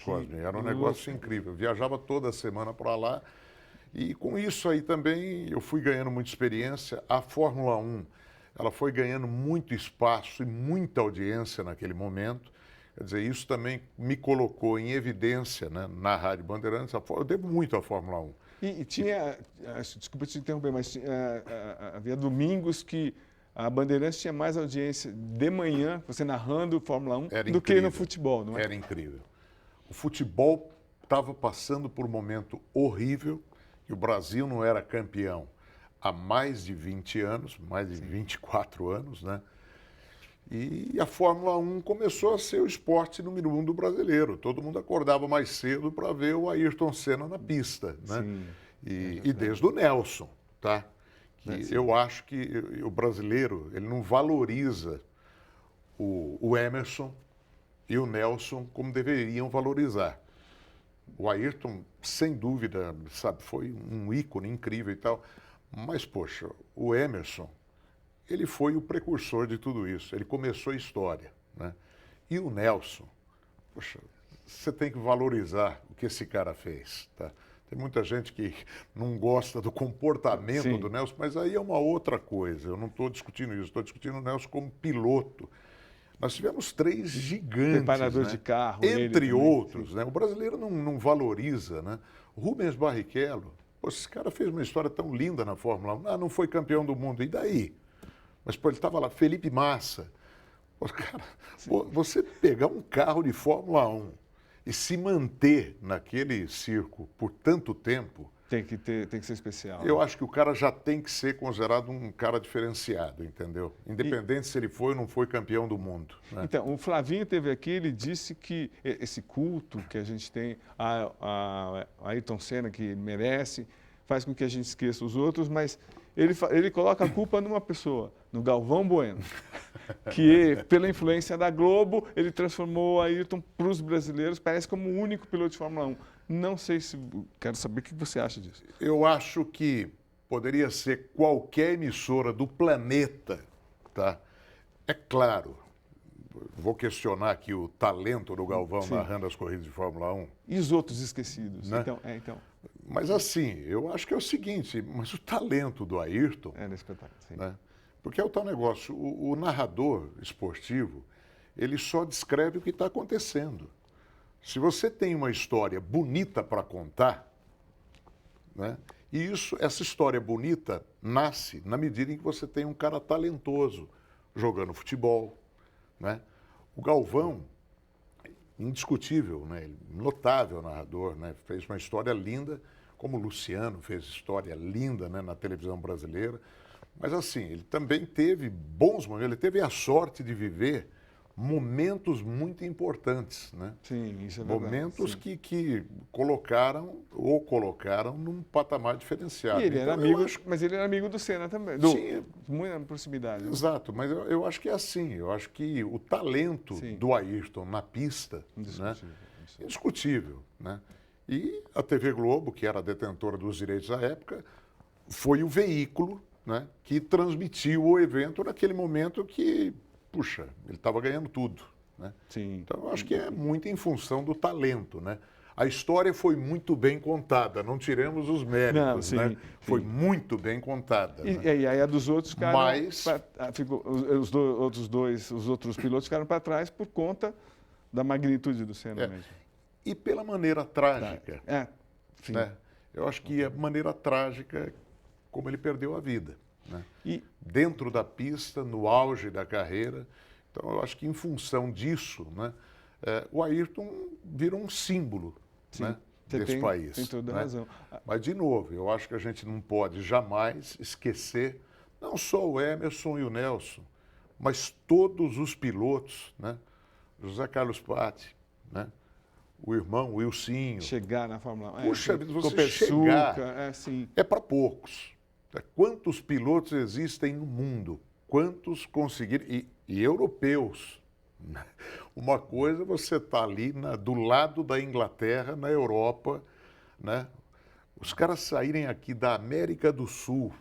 Cosme. Era um negócio incrível. Eu viajava toda semana para lá. E com isso aí também eu fui ganhando muita experiência. A Fórmula 1, ela foi ganhando muito espaço e muita audiência naquele momento. Quer dizer, isso também me colocou em evidência, né, na Rádio Bandeirantes. Eu devo muito à Fórmula 1. E tinha, desculpa te interromper, mas havia domingos que a Bandeirantes tinha mais audiência de manhã, você narrando Fórmula 1, do que no futebol, não é? Era incrível. O futebol estava passando por um momento horrível, e o Brasil não era campeão há mais de 20 anos, mais de 24 anos, né? E a Fórmula 1 começou a ser o esporte número 1 do brasileiro. Todo mundo acordava mais cedo para ver o Ayrton Senna na pista, né? Sim, e desde o Nelson, tá? Que eu acho que o brasileiro ele não valoriza o Emerson e o Nelson como deveriam valorizar. O Ayrton, sem dúvida, sabe, foi um ícone incrível e tal. Mas, poxa, o Emerson, ele foi o precursor de tudo isso. Ele começou a história, né? E o Nelson, poxa, você tem que valorizar o que esse cara fez, tá? Tem muita gente que não gosta do comportamento do Nelson, mas aí é uma outra coisa. Eu não estou discutindo isso, estou discutindo o Nelson como piloto. Nós tivemos 3 gigantes, preparador, né, de carro, entre outros, né? O brasileiro não valoriza, né? Rubens Barrichello, pô, esse cara fez uma história tão linda na Fórmula 1. Ah, não foi campeão do mundo, e daí? Mas pô, ele estava lá, Felipe Massa. Pô, cara, você pegar um carro de Fórmula 1 e se manter naquele circo por tanto tempo... Tem que ser especial. Eu acho que o cara já tem que ser considerado um cara diferenciado, entendeu? Independente se ele foi ou não foi campeão do mundo, né? Então, o Flavinho esteve aqui, ele disse que esse culto que a gente tem a Ayrton Senna, que merece, faz com que a gente esqueça os outros, mas ele coloca a culpa numa pessoa, no Galvão Bueno, que pela influência da Globo, ele transformou a Ayrton para os brasileiros, parece como o único piloto de Fórmula 1. Não sei se... Quero saber o que você acha disso. Eu acho que poderia ser qualquer emissora do planeta, tá? É claro, vou questionar aqui o talento do Galvão narrando as corridas de Fórmula 1. E os outros esquecidos, né? Então. Mas assim, eu acho que é o seguinte, mas o talento do Ayrton... É nesse espetáculo, sim. Né? Porque é o tal negócio, o narrador esportivo, ele só descreve o que está acontecendo. Se você tem uma história bonita para contar, né? E essa história bonita nasce na medida em que você tem um cara talentoso jogando futebol, né? O Galvão, indiscutível, né? Notável narrador, né? Fez uma história linda, como o Luciano fez história linda, né, na televisão brasileira. Mas assim, ele também teve bons momentos, ele teve a sorte de viver momentos muito importantes, né? Sim, isso é verdade. Momentos que colocaram num patamar diferenciado. E ele era então, amigo, mas ele era amigo do Senna também. Sim, muita proximidade. Né? Exato, mas eu acho que é assim. Eu acho que o talento do Ayrton na pista, indiscutível, né? Indiscutível, né? E a TV Globo, que era a detentora dos direitos à época, foi o veículo, né, que transmitiu o evento naquele momento que, puxa, ele estava ganhando tudo, né? Sim. Então, eu acho que é muito em função do talento, né? A história foi muito bem contada, não tiremos os méritos, né? Sim. Foi muito bem contada. E, né? e aí a dos outros ficaram... Mas... os outros pilotos ficaram para trás por conta da magnitude do Senna mesmo. E pela maneira trágica. Sim. Né? Eu acho que a maneira trágica como ele perdeu a vida, né? E dentro da pista, no auge da carreira. Então, eu acho que em função disso, né, o Ayrton virou um símbolo, né, desse país. Tem toda a razão. Mas, de novo, eu acho que a gente não pode jamais esquecer Não só o Emerson e o Nelson, mas todos os pilotos, né? José Carlos Patti, né? O irmão Wilsinho. Chegar na Fórmula 1. Puxa vida, você Copersuca, chegar sim. é para poucos. Quantos pilotos existem no mundo? Quantos conseguiram? E europeus. Uma coisa você está ali do lado da Inglaterra, na Europa, né? Os caras saírem aqui da América do Sul,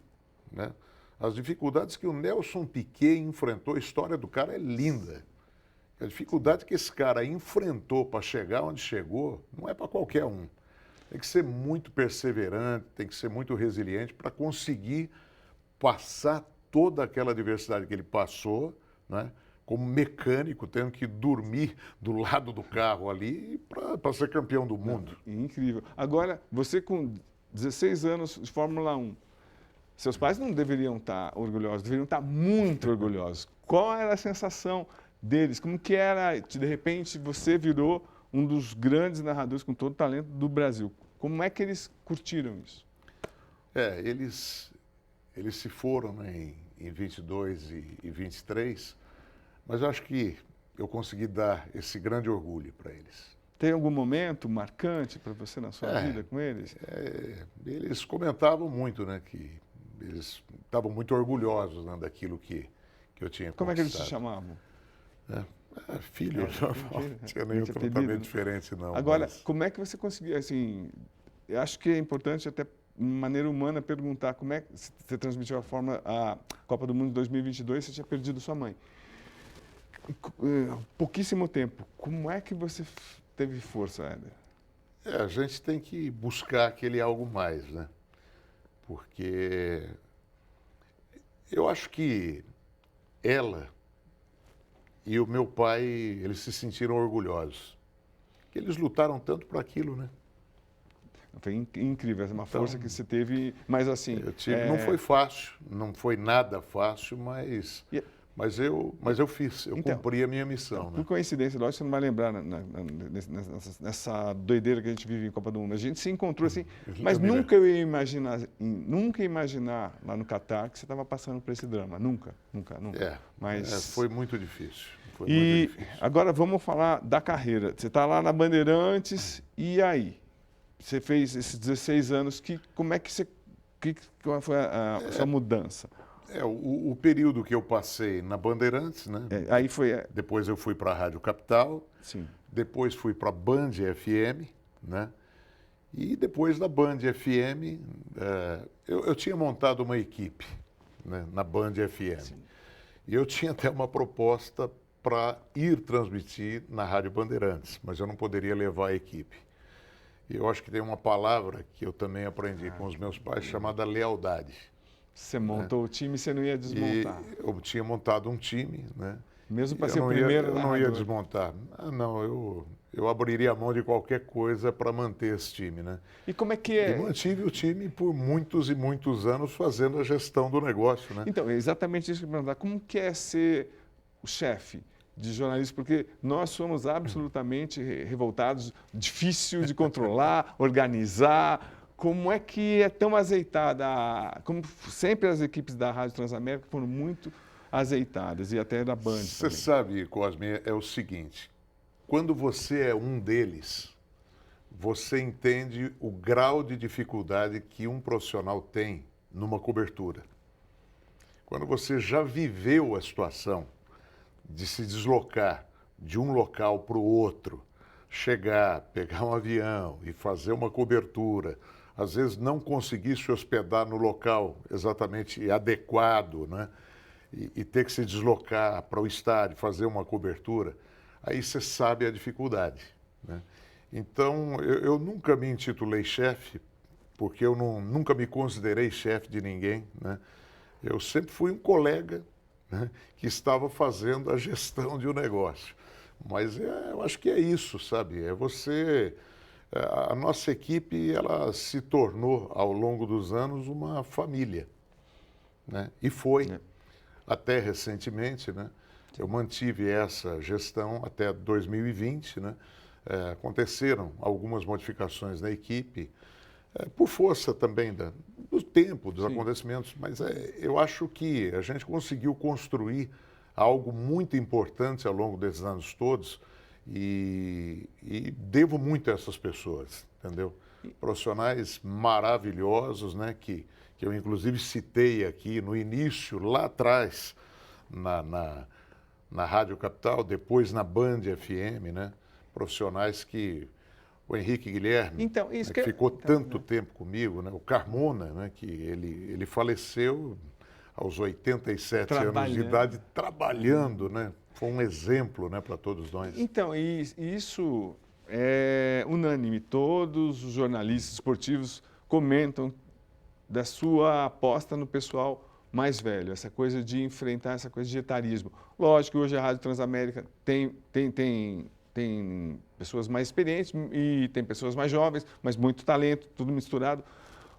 né? As dificuldades que o Nelson Piquet enfrentou, a história do cara é linda. A dificuldade que esse cara enfrentou para chegar onde chegou não é para qualquer um. Tem que ser muito perseverante, tem que ser muito resiliente para conseguir passar toda aquela adversidade que ele passou, né? Como mecânico, tendo que dormir do lado do carro ali para ser campeão do mundo. Incrível. Agora, você com 16 anos de Fórmula 1, seus pais não deveriam estar orgulhosos, deveriam estar muito orgulhosos. Qual era a sensação deles? Como que era, de repente, você virou um dos grandes narradores com todo o talento do Brasil? Como é que eles curtiram isso? Eles se foram, né, em 22 e 23, mas eu acho que eu consegui dar esse grande orgulho para eles. Tem algum momento marcante para você na sua vida com eles? Eles comentavam muito, né, que eles estavam muito orgulhosos, né, daquilo que eu tinha Como é que eles te conquistado. chamavam? Filho, não tinha nenhum tratamento diferente, não. Agora, mas... como é que você conseguiu, assim, eu acho que é importante até, de maneira humana, perguntar como é que você transmitiu a Copa do Mundo de 2022, você tinha perdido sua mãe. Pouquíssimo tempo, como é que você teve força, Éder? A gente tem que buscar aquele algo mais, né? Porque eu acho que ela e o meu pai, eles se sentiram orgulhosos. Que eles lutaram tanto por aquilo, né? Foi incrível, uma força que você teve, mas assim... Não foi fácil, não foi nada fácil, mas eu fiz, eu cumpri a minha missão. Por coincidência, lógico, você não vai lembrar nessa doideira que a gente vive em Copa do Mundo. A gente se encontrou assim, mas nunca eu ia imaginar lá no Catar que você estava passando por esse drama. Nunca. Foi muito difícil. Foi muito difícil. Agora vamos falar da carreira. Você está lá na Bandeirantes, e aí? Você fez esses 16 anos, qual foi a sua mudança? O período que eu passei na Bandeirantes, né? Aí foi... Depois eu fui para a Rádio Capital. Sim. Depois fui para a Band FM, né? E depois da Band FM, eu tinha montado uma equipe, né, na Band FM. Sim. E eu tinha até uma proposta para ir transmitir na Rádio Bandeirantes, mas eu não poderia levar a equipe. E eu acho que tem uma palavra que eu também aprendi com os meus pais, chamada lealdade. Você montou o time e você não ia desmontar. E eu tinha montado um time, né? Mesmo para ser o primeiro narrador. Eu não ia desmontar. Eu abriria a mão de qualquer coisa para manter esse time, né? E como é que é? E mantive o time por muitos e muitos anos fazendo a gestão do negócio, né? Então, é exatamente isso que eu ia perguntar. Como que é ser o chefe de jornalismo? Porque nós somos absolutamente revoltados, difícil de controlar, organizar. Como é que é tão azeitada? Como sempre as equipes da Rádio Transamérica foram muito azeitadas, e até da Band. Você sabe, Cosme, é o seguinte, quando você é um deles, você entende o grau de dificuldade que um profissional tem numa cobertura. Quando você já viveu a situação de se deslocar de um local para o outro, chegar, pegar um avião e fazer uma cobertura, às vezes não conseguir se hospedar no local exatamente adequado, né? E ter que se deslocar para o estádio, fazer uma cobertura, aí você sabe a dificuldade, né? Então, eu nunca me intitulei chefe, porque eu nunca me considerei chefe de ninguém, né? Eu sempre fui um colega, né, que estava fazendo a gestão de um negócio. Mas eu acho que é isso, sabe? A nossa equipe, ela se tornou, ao longo dos anos, uma família, né? E foi, até recentemente, né? Eu mantive essa gestão até 2020, né? Aconteceram algumas modificações na equipe, por força também do do tempo, dos acontecimentos, mas eu acho que a gente conseguiu construir algo muito importante ao longo desses anos todos e devo muito a essas pessoas, entendeu? Profissionais maravilhosos, né, que eu inclusive citei aqui no início, lá atrás, na Rádio Capital, depois na Band FM, né? Profissionais que o Henrique Guilherme, Então, isso né, que ficou tanto tempo comigo, né? O Carmona, né, que ele faleceu aos 87 anos de idade, trabalhando, né? Foi um exemplo, né, para todos nós. Então, isso é unânime. Todos os jornalistas esportivos comentam da sua aposta no pessoal mais velho, essa coisa de enfrentar essa coisa de etarismo. Lógico que hoje a Rádio Transamérica tem pessoas mais experientes e tem pessoas mais jovens, mas muito talento, tudo misturado.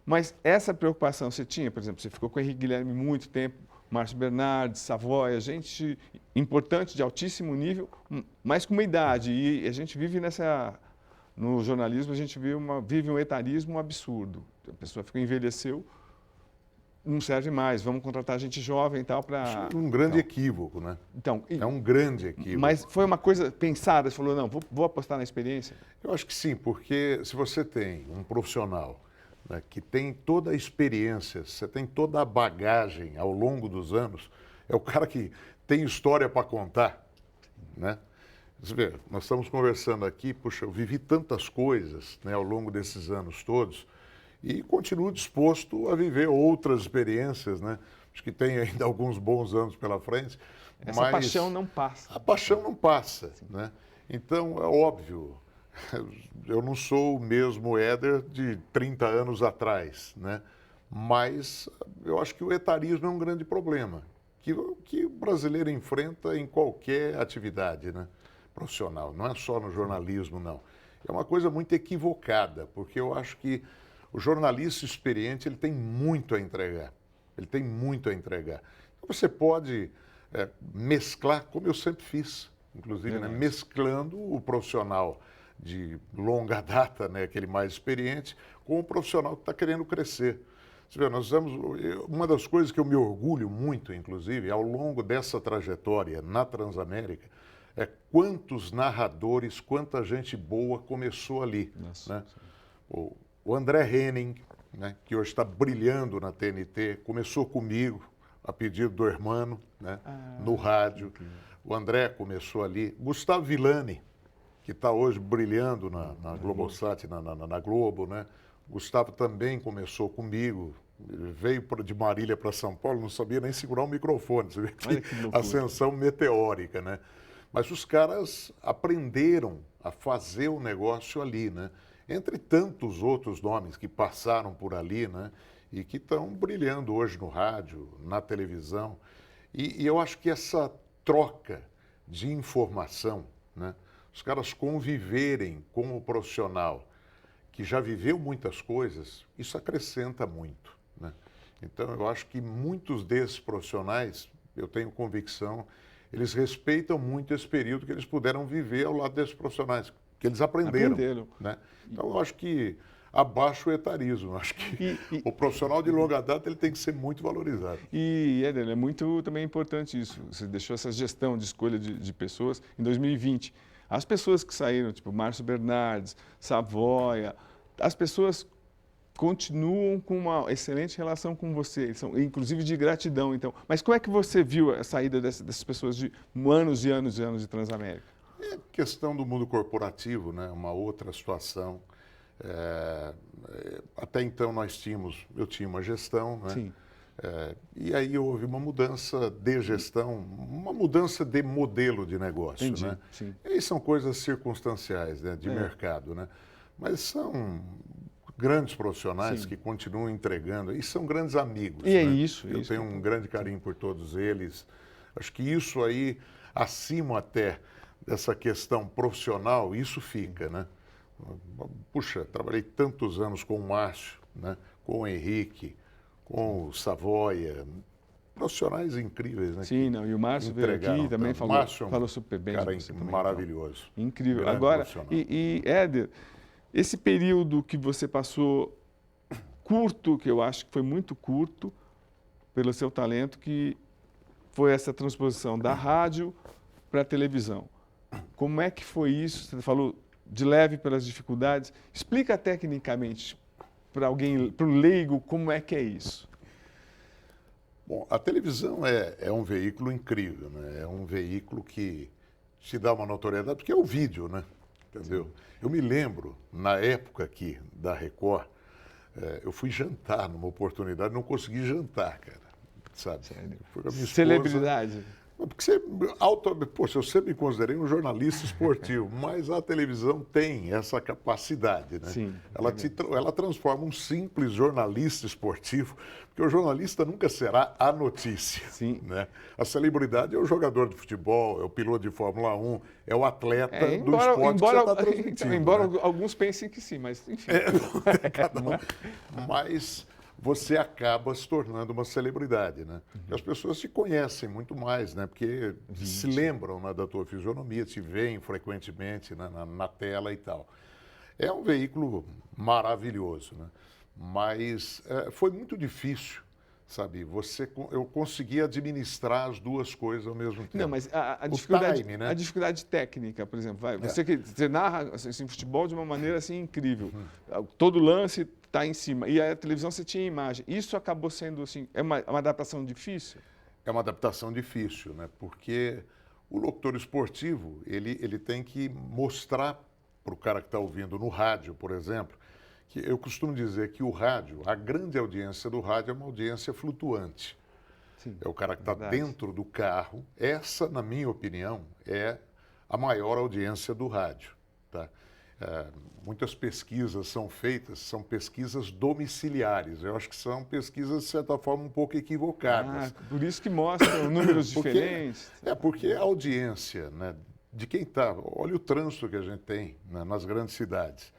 Mas essa preocupação você tinha, por exemplo, você ficou com o Henrique Guilherme muito tempo, Márcio Bernardes, Savoia, gente importante de altíssimo nível, mas com uma idade. E a gente vive no jornalismo, a gente vive um etarismo absurdo. A pessoa envelheceu, não serve mais, vamos contratar gente jovem e tal para... Um grande equívoco, né? Então, é um grande equívoco. Mas foi uma coisa pensada, você falou, não, vou apostar na experiência? Eu acho que sim, porque se você tem um profissional, né, que tem toda a experiência, você tem toda a bagagem ao longo dos anos, é o cara que tem história para contar, né? Você vê, nós estamos conversando aqui, puxa, eu vivi tantas coisas, né, ao longo desses anos todos e continuo disposto a viver outras experiências, né? Acho que tem ainda alguns bons anos pela frente. Essa paixão não passa. A paixão não passa, né? Então, é óbvio, eu não sou o mesmo Éder de 30 anos atrás, né? Mas eu acho que o etarismo é um grande problema, que o brasileiro enfrenta em qualquer atividade, né, profissional, não é só no jornalismo, não. É uma coisa muito equivocada, porque eu acho que o jornalista experiente ele tem muito a entregar, ele tem muito a entregar. Então, você pode mesclar, como eu sempre fiz, inclusive, né, mesclando o profissional de longa data, né, aquele mais experiente, com o profissional que está querendo crescer. Você vê, nós uma das coisas que eu me orgulho muito, inclusive, ao longo dessa trajetória na Transamérica, é quantos narradores, quanta gente boa começou ali. Né? O André Henning, né, que hoje está brilhando na TNT, começou comigo, a pedido do Hermano, né, no rádio. O André começou ali. Gustavo Villani, que está hoje brilhando na Globosat, na Globo, né? Gustavo também começou comigo, ele veio de Marília para São Paulo, não sabia nem segurar um microfone, você vê que ascensão meteórica, né? Mas os caras aprenderam a fazer o negócio ali, né? Entre tantos outros nomes que passaram por ali, né? E que estão brilhando hoje no rádio, na televisão. E eu acho que essa troca de informação, né? Os caras conviverem com o profissional que já viveu muitas coisas, isso acrescenta muito, né? Então, eu acho que muitos desses profissionais, eu tenho convicção, eles respeitam muito esse período que eles puderam viver ao lado desses profissionais, que eles aprenderam. Né? Então, eu acho que abaixo o etarismo. Acho que o profissional de longa data ele tem que ser muito valorizado. E, Éder, é muito também importante isso. Você deixou essa gestão de escolha de pessoas em 2020. As pessoas que saíram, tipo Márcio Bernardes, Savoia, as pessoas continuam com uma excelente relação com você, são, inclusive de gratidão. Então, mas como é que você viu a saída dessas pessoas de anos e anos e anos de Transamérica? É questão do mundo corporativo, né? Uma outra situação. Até então eu tinha uma gestão, né? Sim. E aí houve uma mudança de gestão, uma mudança de modelo de negócio. Entendi, né? sim. E aí são coisas circunstanciais, né? De mercado, né? Mas são grandes profissionais Sim. que continuam entregando e são grandes amigos. E é né? isso. Eu tenho um grande carinho por todos eles. Acho que isso aí, acima até dessa questão profissional, isso fica, né? Puxa, trabalhei tantos anos com o Márcio, né? Com o Henrique, com o Savoia, profissionais incríveis, né? Sim, não, e o Márcio veio aqui também falou super bem. Cara maravilhoso. Incrível. Grande Agora, e Éder, esse período que você passou curto, que eu acho que foi muito curto, pelo seu talento, que foi essa transposição da rádio para a televisão. Como é que foi isso? Você falou de leve pelas dificuldades. Explica tecnicamente para alguém, para o leigo, como é que é isso. Bom, a televisão é um veículo incrível, né? É um veículo que te dá uma notoriedade, porque é o vídeo, né? Entendeu? Sim. Eu me lembro, na época aqui da Record, eu fui jantar numa oportunidade, não consegui jantar, cara, sabe? Sério? Fui com a minha esposa. Celebridade. Porque poxa, eu sempre me considerei um jornalista esportivo, mas a televisão tem essa capacidade, né? Sim. Ela transforma um simples jornalista esportivo, porque o jornalista nunca será a notícia. Sim. Né? A celebridade é o jogador de futebol, é o piloto de Fórmula 1, é o atleta do esporte que você está transmitindo. Embora né? alguns pensem que sim, mas enfim. Cada um. Mas você acaba se tornando uma celebridade, né? E as pessoas te conhecem muito mais, né? Porque se lembram, né, da tua fisionomia, te veem frequentemente, né, na tela e tal. É um veículo maravilhoso, né? Mas foi muito difícil, sabe? Eu consegui administrar as duas coisas ao mesmo tempo. Não, mas a dificuldade, time, né? a dificuldade técnica, por exemplo, você narra assim, futebol de uma maneira assim incrível. Todo lance está em cima. E a televisão você tinha imagem. Isso acabou sendo assim, uma adaptação difícil? É uma adaptação difícil, né? Porque o locutor esportivo, ele tem que mostrar para o cara que está ouvindo no rádio, por exemplo, que eu costumo dizer que o rádio, a grande audiência do rádio é uma audiência flutuante. Sim, é o cara que está dentro do carro. Essa, na minha opinião, é a maior audiência do rádio, tá? Muitas pesquisas são feitas, são pesquisas domiciliares. Eu acho que são pesquisas, de certa forma, um pouco equivocadas. Por isso que mostram números diferentes. Porque a audiência, né, de quem está... Olha o trânsito que a gente tem, né, nas grandes cidades.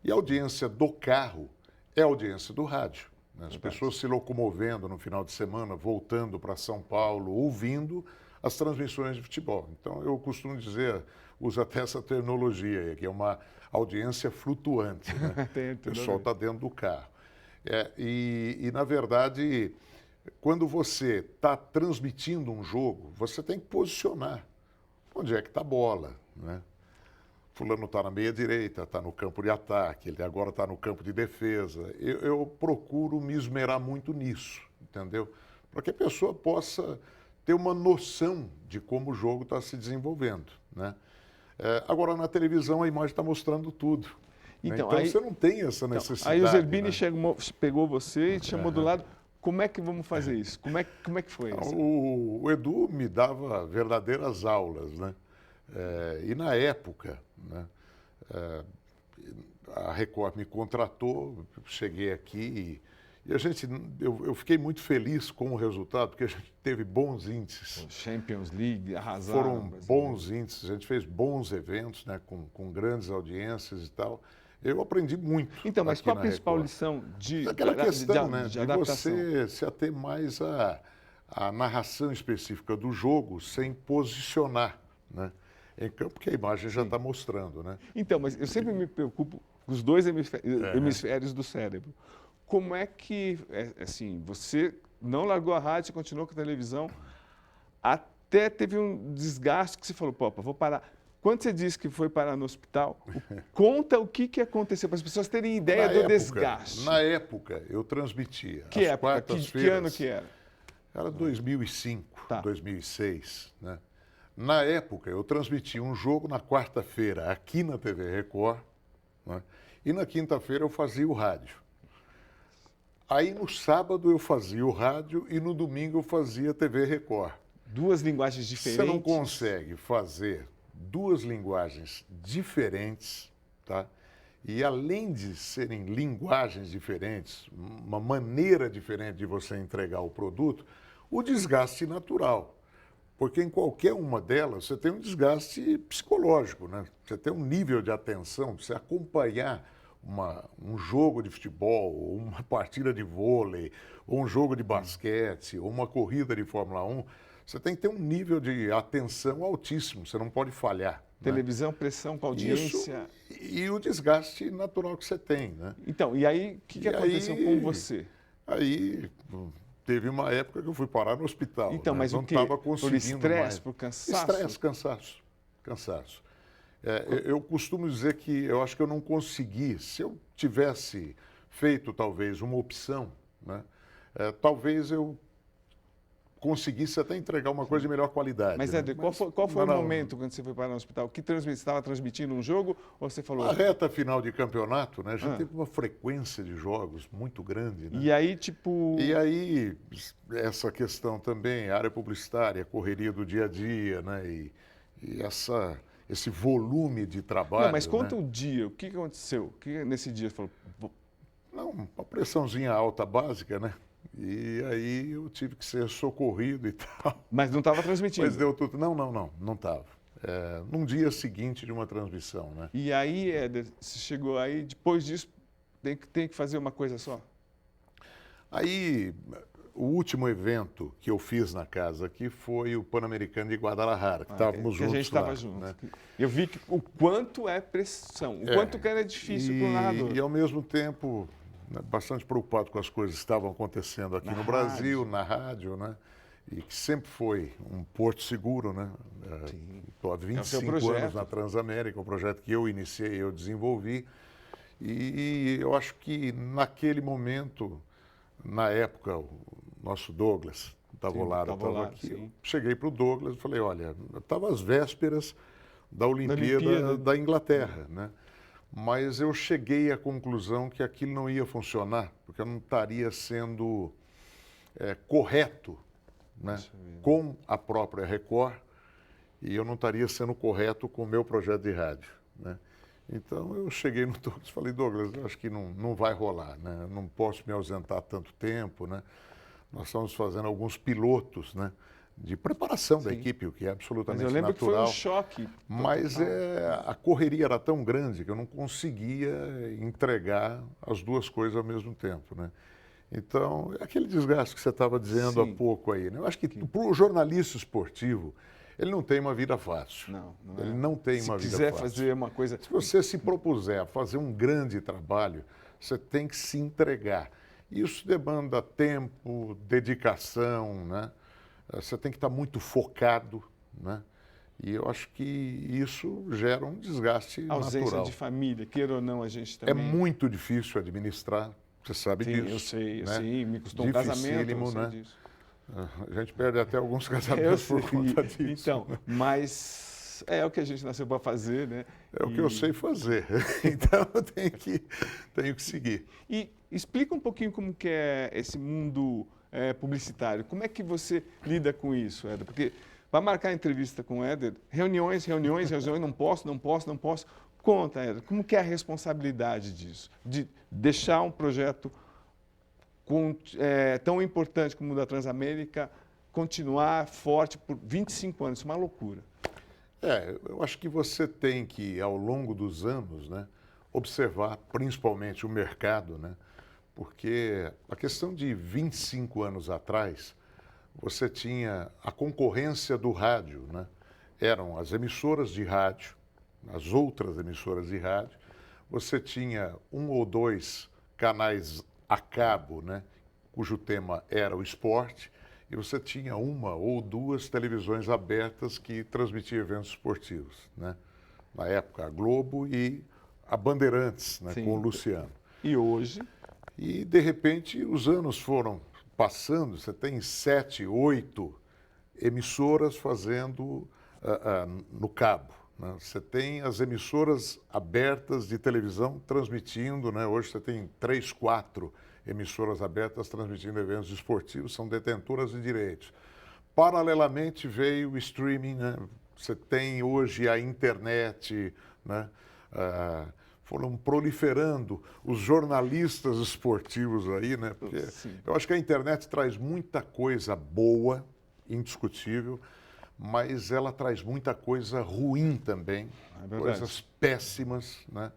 E a audiência do carro é a audiência do rádio. Né? As pessoas se locomovendo no final de semana, voltando para São Paulo, ouvindo as transmissões de futebol. Então, eu costumo dizer, uso até essa terminologia, que é uma audiência flutuante. Né? O pessoal está dentro do carro. Na verdade, quando você está transmitindo um jogo, você tem que posicionar onde é que está a bola, né? Fulano está na meia-direita, está no campo de ataque, ele agora está no campo de defesa. Eu procuro me esmerar muito nisso, entendeu? Para que a pessoa possa ter uma noção de como o jogo está se desenvolvendo, né? Agora, na televisão, a imagem está mostrando tudo. Então aí, você não tem essa necessidade. Aí o Zerbini, né? Pegou você e te chamou do lado. Como é que vamos fazer isso? Como é que foi isso? O Edu me dava verdadeiras aulas, né? E na época, né, a Record me contratou, cheguei aqui e eu fiquei muito feliz com o resultado, porque a gente teve bons índices. O Champions League, arrasaram. Foram bons índices, a gente fez bons eventos, né, com grandes audiências e tal. Eu aprendi muito. Então, mas qual a principal lição aquela questão, né, de você se ater mais à narração específica do jogo sem posicionar, né, em campo, que a imagem já está mostrando, né? Então, mas eu sempre me preocupo com os dois hemisférios do cérebro. Como é que, assim, você não largou a rádio, continuou com a televisão, até teve um desgaste que você falou, pô, vou parar. Quando você disse que foi parar no hospital, conta o que aconteceu, para as pessoas terem ideia do desgaste. Na época, eu transmitia. Que época? Que ano que era? Era 2005, 2006, né? Na época, eu transmitia um jogo na quarta-feira aqui na TV Record, né? E na quinta-feira eu fazia o rádio. Aí no sábado eu fazia o rádio e no domingo eu fazia TV Record. Duas linguagens diferentes? Você não consegue fazer duas linguagens diferentes, tá? E além de serem linguagens diferentes, uma maneira diferente de você entregar o produto, o desgaste natural. Porque em qualquer uma delas você tem um desgaste psicológico, né? Você tem um nível de atenção, você acompanhar um jogo de futebol, ou uma partida de vôlei, ou um jogo de basquete, ou uma corrida de Fórmula 1, você tem que ter um nível de atenção altíssimo, você não pode falhar, Televisão, pressão com audiência. E o desgaste natural que você tem, né? Então, e aí, o que aconteceu com você? Aí teve uma época que eu fui parar no hospital. Então, né? mas não o quê? estava Por conseguindo estresse, mais. por cansaço? Estresse, cansaço. Eu costumo dizer que eu acho que eu não consegui. Se eu tivesse feito talvez uma opção, né? Talvez eu conseguisse até entregar uma coisa de melhor qualidade. Mas, né? Éder, qual foi o momento quando você foi parar no hospital? Você estava transmitindo um jogo ou você falou... Na reta final de campeonato, né? A gente Ah. teve uma frequência de jogos muito grande. Né? E aí, tipo... E aí, essa questão também, área publicitária, correria do dia a dia, né? E esse volume de trabalho. Não, mas conta né? o dia, o que aconteceu? O que nesse dia você falou... Não, uma pressãozinha alta básica, né? E aí eu tive que ser socorrido e tal. Mas não estava transmitindo? Mas deu tudo. Não estava. Num dia seguinte de uma transmissão, né? E aí, Éder, você chegou aí, depois disso, tem que fazer uma coisa só? Aí, o último evento que eu fiz na casa aqui foi o Pan-Americano de Guadalajara, que estávamos juntos. Que a gente estava lá, junto. né? Eu vi o quanto é pressão, o quanto que era difícil para o narrador. E, ao mesmo tempo, né, bastante preocupado com as coisas que estavam acontecendo aqui no Brasil, na rádio, né? E que sempre foi um porto seguro, né? Estou há 25 anos na Transamérica, um projeto que eu iniciei, eu desenvolvi. E eu acho que naquele momento, na época, o nosso Douglas estava lá, eu estava aqui. Eu cheguei para o Douglas e falei, olha, estava às vésperas da Olimpíada da Inglaterra, né? Mas eu cheguei à conclusão que aquilo não ia funcionar, porque eu não estaria sendo correto, né, com a própria Record, e eu não estaria sendo correto com o meu projeto de rádio, né? Então eu cheguei no Douglas e falei, Douglas, eu acho que não vai rolar, né? Eu não posso me ausentar tanto tempo, né? Nós estamos fazendo alguns pilotos, né, de preparação da equipe, o que é absolutamente natural. Mas eu lembro que foi um choque. Mas a correria era tão grande que eu não conseguia entregar as duas coisas ao mesmo tempo, né? Então, é aquele desgaste que você estava dizendo há pouco aí, né? Eu acho que para o jornalista esportivo, ele não tem uma vida fácil. Ele não tem uma vida fácil. Se quiser fazer uma coisa... Se você se propuser a fazer um grande trabalho, você tem que se entregar. Isso demanda tempo, dedicação, né? Você tem que estar muito focado, né? E eu acho que isso gera um desgaste natural. Ausência de família, queira ou não, a gente também... É muito difícil administrar, você sabe disso. Eu sei, né? Me custou um casamento, eu sei disso. A gente perde até alguns casamentos por conta disso. Então, mas é o que a gente nasceu para fazer, né? É o que eu sei fazer, então eu tenho que seguir. E explica um pouquinho como que é esse mundo publicitário. Como é que você lida com isso, Éder? Porque para marcar entrevista com o Éder, reuniões, não posso. Conta, Éder, como que é a responsabilidade disso? De deixar um projeto tão importante como o da Transamérica continuar forte por 25 anos, isso é uma loucura. Eu acho que você tem que, ao longo dos anos, né, observar principalmente o mercado, né, porque a questão de 25 anos atrás, você tinha a concorrência do rádio, né, eram as emissoras de rádio, as outras emissoras de rádio, você tinha um ou dois canais a cabo, né, cujo tema era o esporte, e você tinha uma ou duas televisões abertas que transmitiam eventos esportivos, né? Na época, a Globo e a Bandeirantes, né, com o Luciano. E hoje? E, de repente, os anos foram passando, você tem 7, 8 emissoras fazendo no cabo. Né? Você tem as emissoras abertas de televisão transmitindo, né? Hoje você tem 3, 4 emissoras abertas transmitindo eventos esportivos, são detentoras de direitos. Paralelamente veio o streaming, né? Você tem hoje a internet, né? Foram proliferando os jornalistas esportivos aí, né? Porque eu acho que a internet traz muita coisa boa, indiscutível, mas ela traz muita coisa ruim também, coisas péssimas, né?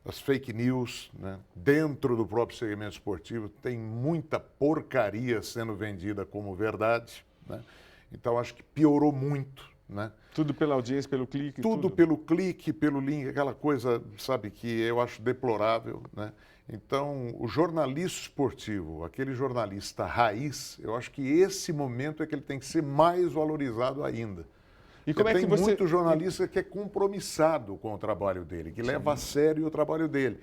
As fake news, né? Dentro do próprio segmento esportivo, tem muita porcaria sendo vendida como verdade, né? Então, acho que piorou muito, né? Tudo pela audiência, pelo clique? Tudo pelo clique, pelo link, aquela coisa, sabe, que eu acho deplorável, né? Então, o jornalista esportivo, aquele jornalista raiz, eu acho que esse momento é que ele tem que ser mais valorizado ainda. E como é que tem você... muito jornalista que é compromissado com o trabalho dele, que leva a sério o trabalho dele.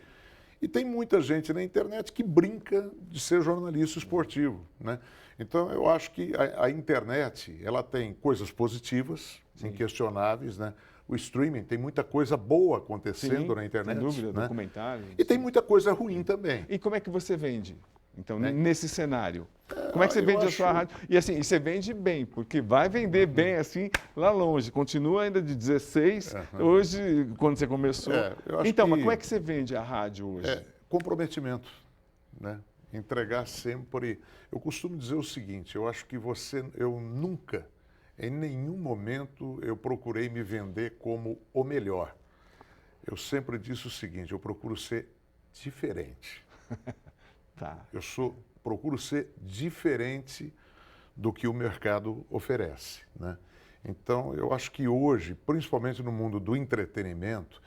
E tem muita gente na internet que brinca de ser jornalista esportivo, né? Então, eu acho que a internet, ela tem coisas positivas, inquestionáveis, né? O streaming tem muita coisa boa acontecendo na internet. Sem dúvida, né? documentário. E tem muita coisa ruim também. E como é que você vende, então, nesse cenário? É, Como é que você vende a sua rádio? E assim, você vende bem, porque vai vender bem assim lá longe. Continua ainda de 16, hoje, quando você começou. Então, mas como é que você vende a rádio hoje? Comprometimento, né? Entregar sempre. Eu costumo dizer o seguinte, eu acho que eu nunca, em nenhum momento, eu procurei me vender como o melhor. Eu sempre disse o seguinte, eu procuro ser diferente. Tá. Procuro ser diferente do que o mercado oferece, né? Então, eu acho que hoje, principalmente no mundo do entretenimento,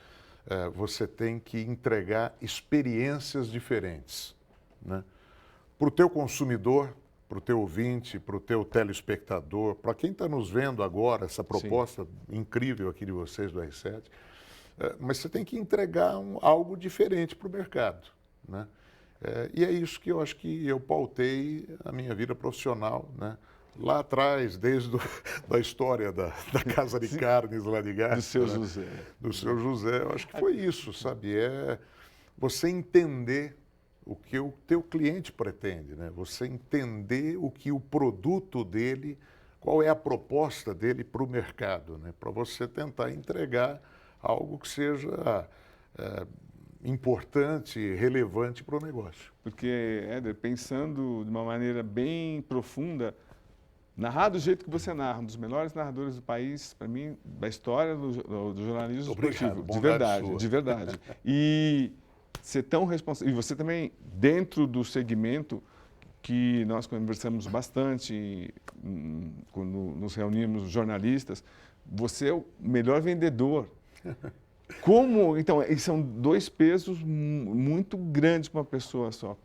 você tem que entregar experiências diferentes, né? Para o teu consumidor, para o teu ouvinte, para o teu telespectador, para quem está nos vendo agora, essa proposta incrível aqui de vocês do R7, mas você tem que entregar algo diferente para o mercado, né? E é isso que eu acho que eu pautei a minha vida profissional, né? Lá atrás, desde a história da Casa de Carnes lá de Gás. Do seu José. Do seu José, eu acho que foi isso, sabe? É você entender o que o teu cliente pretende, né? Você entender o que o produto dele, qual é a proposta dele para o mercado, né? Para você tentar entregar algo que seja importante, relevante para o negócio. Porque, Éder, pensando de uma maneira bem profunda, narrar do jeito que você narra, um dos melhores narradores do país, para mim, da história do jornalismo esportivo, de verdade. E ser tão responsável, e você também, dentro do segmento que nós conversamos bastante, quando nos reunimos jornalistas, você é o melhor vendedor. Como, então, são dois pesos muito grandes para uma pessoa só.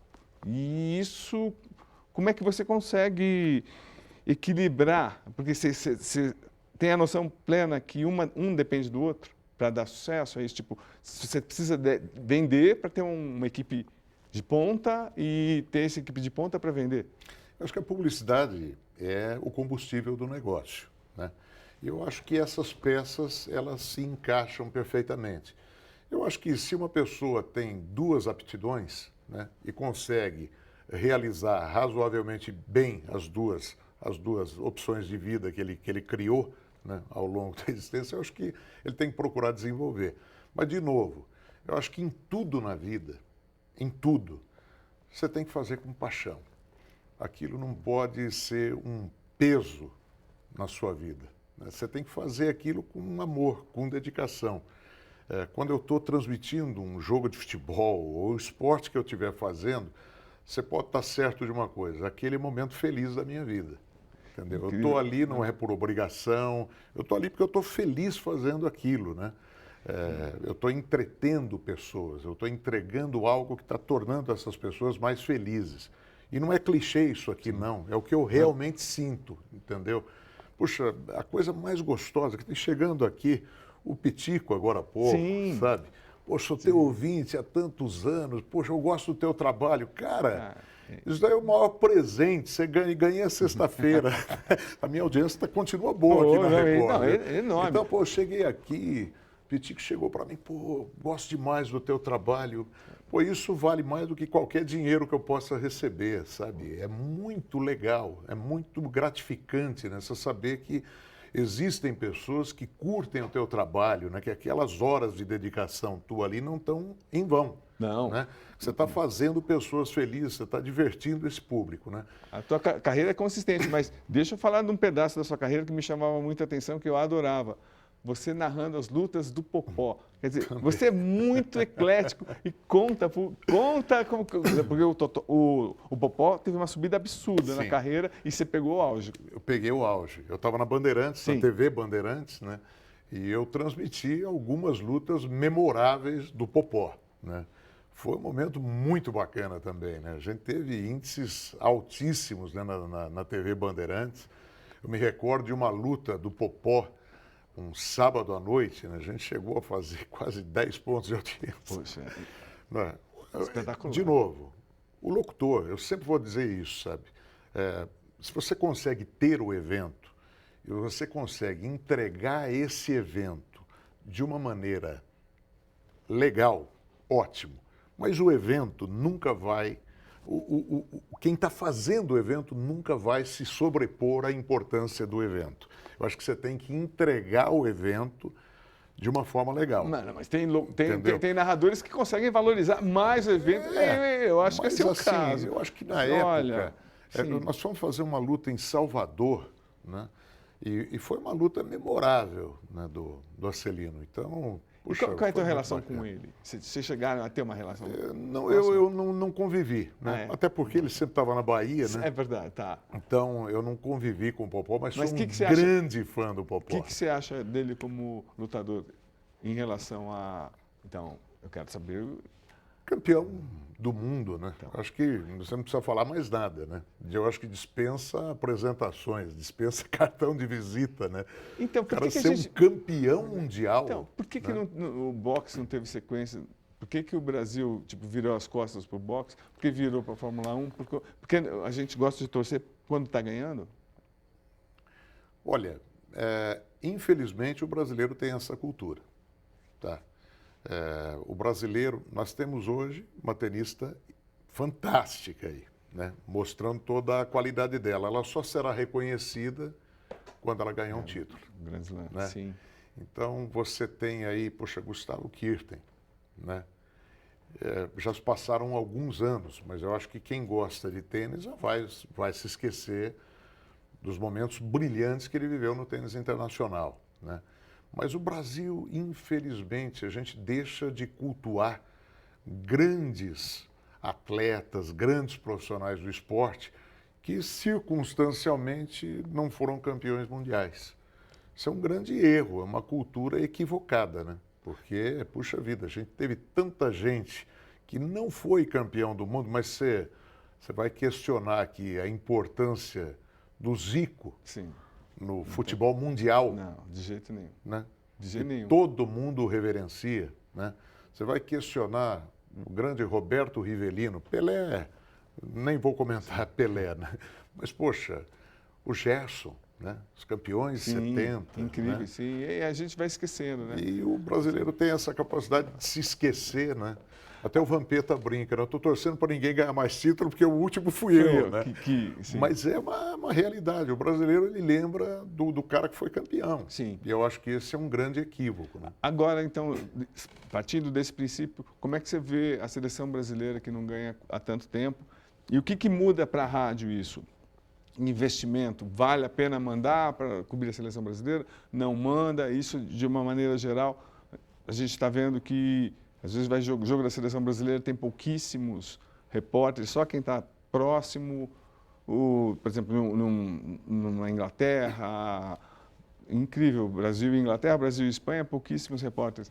E isso, como é que você consegue equilibrar? Porque você tem a noção plena que um depende do outro para dar sucesso, é isso? Tipo, você precisa vender para ter uma equipe de ponta e ter essa equipe de ponta para vender. Eu acho que a publicidade é o combustível do negócio, né? E eu acho que essas peças, elas se encaixam perfeitamente. Eu acho que se uma pessoa tem duas aptidões, né, e consegue realizar razoavelmente bem as duas opções de vida que ele criou, né, ao longo da existência, eu acho que ele tem que procurar desenvolver. Mas, de novo, eu acho que em tudo na vida, em tudo, você tem que fazer com paixão. Aquilo não pode ser um peso na sua vida. Você tem que fazer aquilo com amor, com dedicação. Quando eu estou transmitindo um jogo de futebol ou o esporte que eu estiver fazendo, você pode estar certo de uma coisa, aquele é o momento feliz da minha vida. Entendeu? Eu estou ali, não é por obrigação, eu estou ali porque eu estou feliz fazendo aquilo, né? Eu estou entretendo pessoas, eu estou entregando algo que está tornando essas pessoas mais felizes. E não é clichê isso aqui, não, é o que eu realmente sinto, entendeu? Puxa, a coisa mais gostosa que tem chegando aqui, o Pitico agora há pouco, sabe? Poxa, o teu ouvinte há tantos anos, poxa, eu gosto do teu trabalho. Cara, isso daí é o maior presente, você ganha sexta-feira. A minha audiência continua boa aqui na Record. Não, é enorme. Então, pô, eu cheguei aqui, o Pitico chegou para mim, pô, gosto demais do teu trabalho. Pô, isso vale mais do que qualquer dinheiro que eu possa receber, sabe? É muito legal, é muito gratificante, né? Você saber que existem pessoas que curtem o teu trabalho, né? Que aquelas horas de dedicação tua ali não estão em vão. Não. Né? Você está fazendo pessoas felizes, você está divertindo esse público, né? A tua carreira é consistente, mas deixa eu falar de um pedaço da sua carreira que me chamava muita atenção, que eu adorava. você narrando as lutas do Popó. Quer dizer, você é muito eclético e conta como... Porque o Popó teve uma subida absurda na Sim. carreira e você pegou o auge. Eu peguei o auge. Eu estava na Bandeirantes, Sim. na TV Bandeirantes, né? E eu transmiti algumas lutas memoráveis do Popó, né? Foi um momento muito bacana também, né? A gente teve índices altíssimos, né, na TV Bandeirantes. Eu me recordo de uma luta do Popó, um sábado à noite, né? A gente chegou a fazer quase 10 pontos de audiência. Poxa, Né? espetacular. De novo, o locutor, eu sempre vou dizer isso, sabe? Se você consegue ter o evento e você consegue entregar esse evento de uma maneira legal, ótimo. Mas o evento nunca vai... quem está fazendo o evento nunca vai se sobrepor à importância do evento. Eu acho que você tem que entregar o evento de uma forma legal. Mano, mas tem narradores que conseguem valorizar mais o evento. Eu acho que esse é o caso. Eu acho que na Olha, época, nós fomos fazer uma luta em Salvador, né? E foi uma luta memorável, né, do Acelino. Então, puxa, qual é a tua foi muito relação bacana. com ele? Vocês chegaram a ter uma relação? Eu não convivi, né? Até porque ele sempre estava na Bahia, né? É verdade, tá. Então, eu não convivi com o Popó, mas sou um que você acha- grande fã do Popó. O que você acha dele como lutador em relação a... Então, eu quero saber... Campeão do mundo, né? Então. Acho que você não precisa falar mais nada, né? Eu acho que dispensa apresentações, dispensa cartão de visita, né? Então, O por cara que a ser gente... um campeão mundial. Então, por que né? o boxe não teve sequência? Por que o Brasil virou as costas para o boxe? Por que virou para a Fórmula 1? Porque a gente gosta de torcer quando está ganhando? Olha, infelizmente o brasileiro tem essa cultura, tá? O brasileiro, nós temos hoje uma tenista fantástica aí, né? Mostrando toda a qualidade dela. Ela só será reconhecida quando ela ganhar um título. Grand Slam, né? sim. Então você tem aí, poxa, Gustavo Kirten, né? Já se passaram alguns anos, mas eu acho que quem gosta de tênis já vai se esquecer dos momentos brilhantes que ele viveu no tênis internacional, né? Mas o Brasil, infelizmente, a gente deixa de cultuar grandes atletas, grandes profissionais do esporte que circunstancialmente não foram campeões mundiais. Isso é um grande erro, é uma cultura equivocada, né? Porque, puxa vida, a gente teve tanta gente que não foi campeão do mundo, mas você vai questionar aqui a importância do Zico Sim. no futebol mundial, Não, de jeito nenhum. né? De jeito nenhum. Todo mundo o reverencia, né? Você vai questionar o grande Roberto Rivelino, Pelé, nem vou comentar Pelé, né? Mas, poxa, o Gerson, né? Os campeões de 70. Incrível, né? sim. E a gente vai esquecendo, né? E o brasileiro tem essa capacidade de se esquecer, né? Até o Vampeta brinca, né? Eu estou torcendo para ninguém ganhar mais título, porque o último fui eu, né? Sim. Mas é uma realidade. O brasileiro, ele lembra do cara que foi campeão. Sim. E eu acho que esse é um grande equívoco, né? Agora, então, partindo desse princípio, como é que você vê a seleção brasileira que não ganha há tanto tempo? E o que muda para a rádio isso? Investimento, vale a pena mandar para cobrir a seleção brasileira? Não manda? Isso, de uma maneira geral, a gente está vendo que, às vezes, vai jogo da seleção brasileira, tem pouquíssimos repórteres, só quem está próximo, por exemplo, na Inglaterra, incrível, Brasil e Inglaterra, Brasil e Espanha, pouquíssimos repórteres.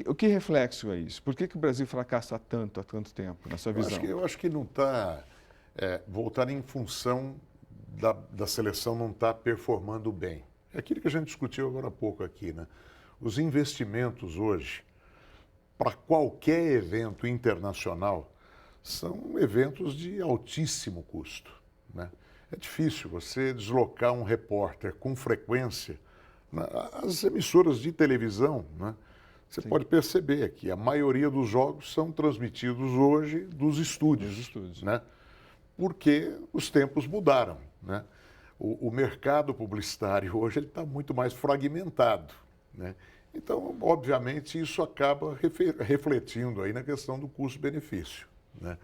O que reflexo é isso? Por que o Brasil fracassa há tanto tempo, na sua visão? Eu acho que não está... voltar em função da seleção não estar performando bem. É aquilo que a gente discutiu agora há pouco aqui, né? Os investimentos hoje, para qualquer evento internacional, são eventos de altíssimo custo, né? É difícil você deslocar um repórter com frequência. As emissoras de televisão, né? Você pode perceber que a maioria dos jogos são transmitidos hoje dos estúdios. Né? Porque os tempos mudaram, né? O mercado publicitário hoje está muito mais fragmentado, né? Então, obviamente, isso acaba refletindo aí na questão do custo-benefício, né?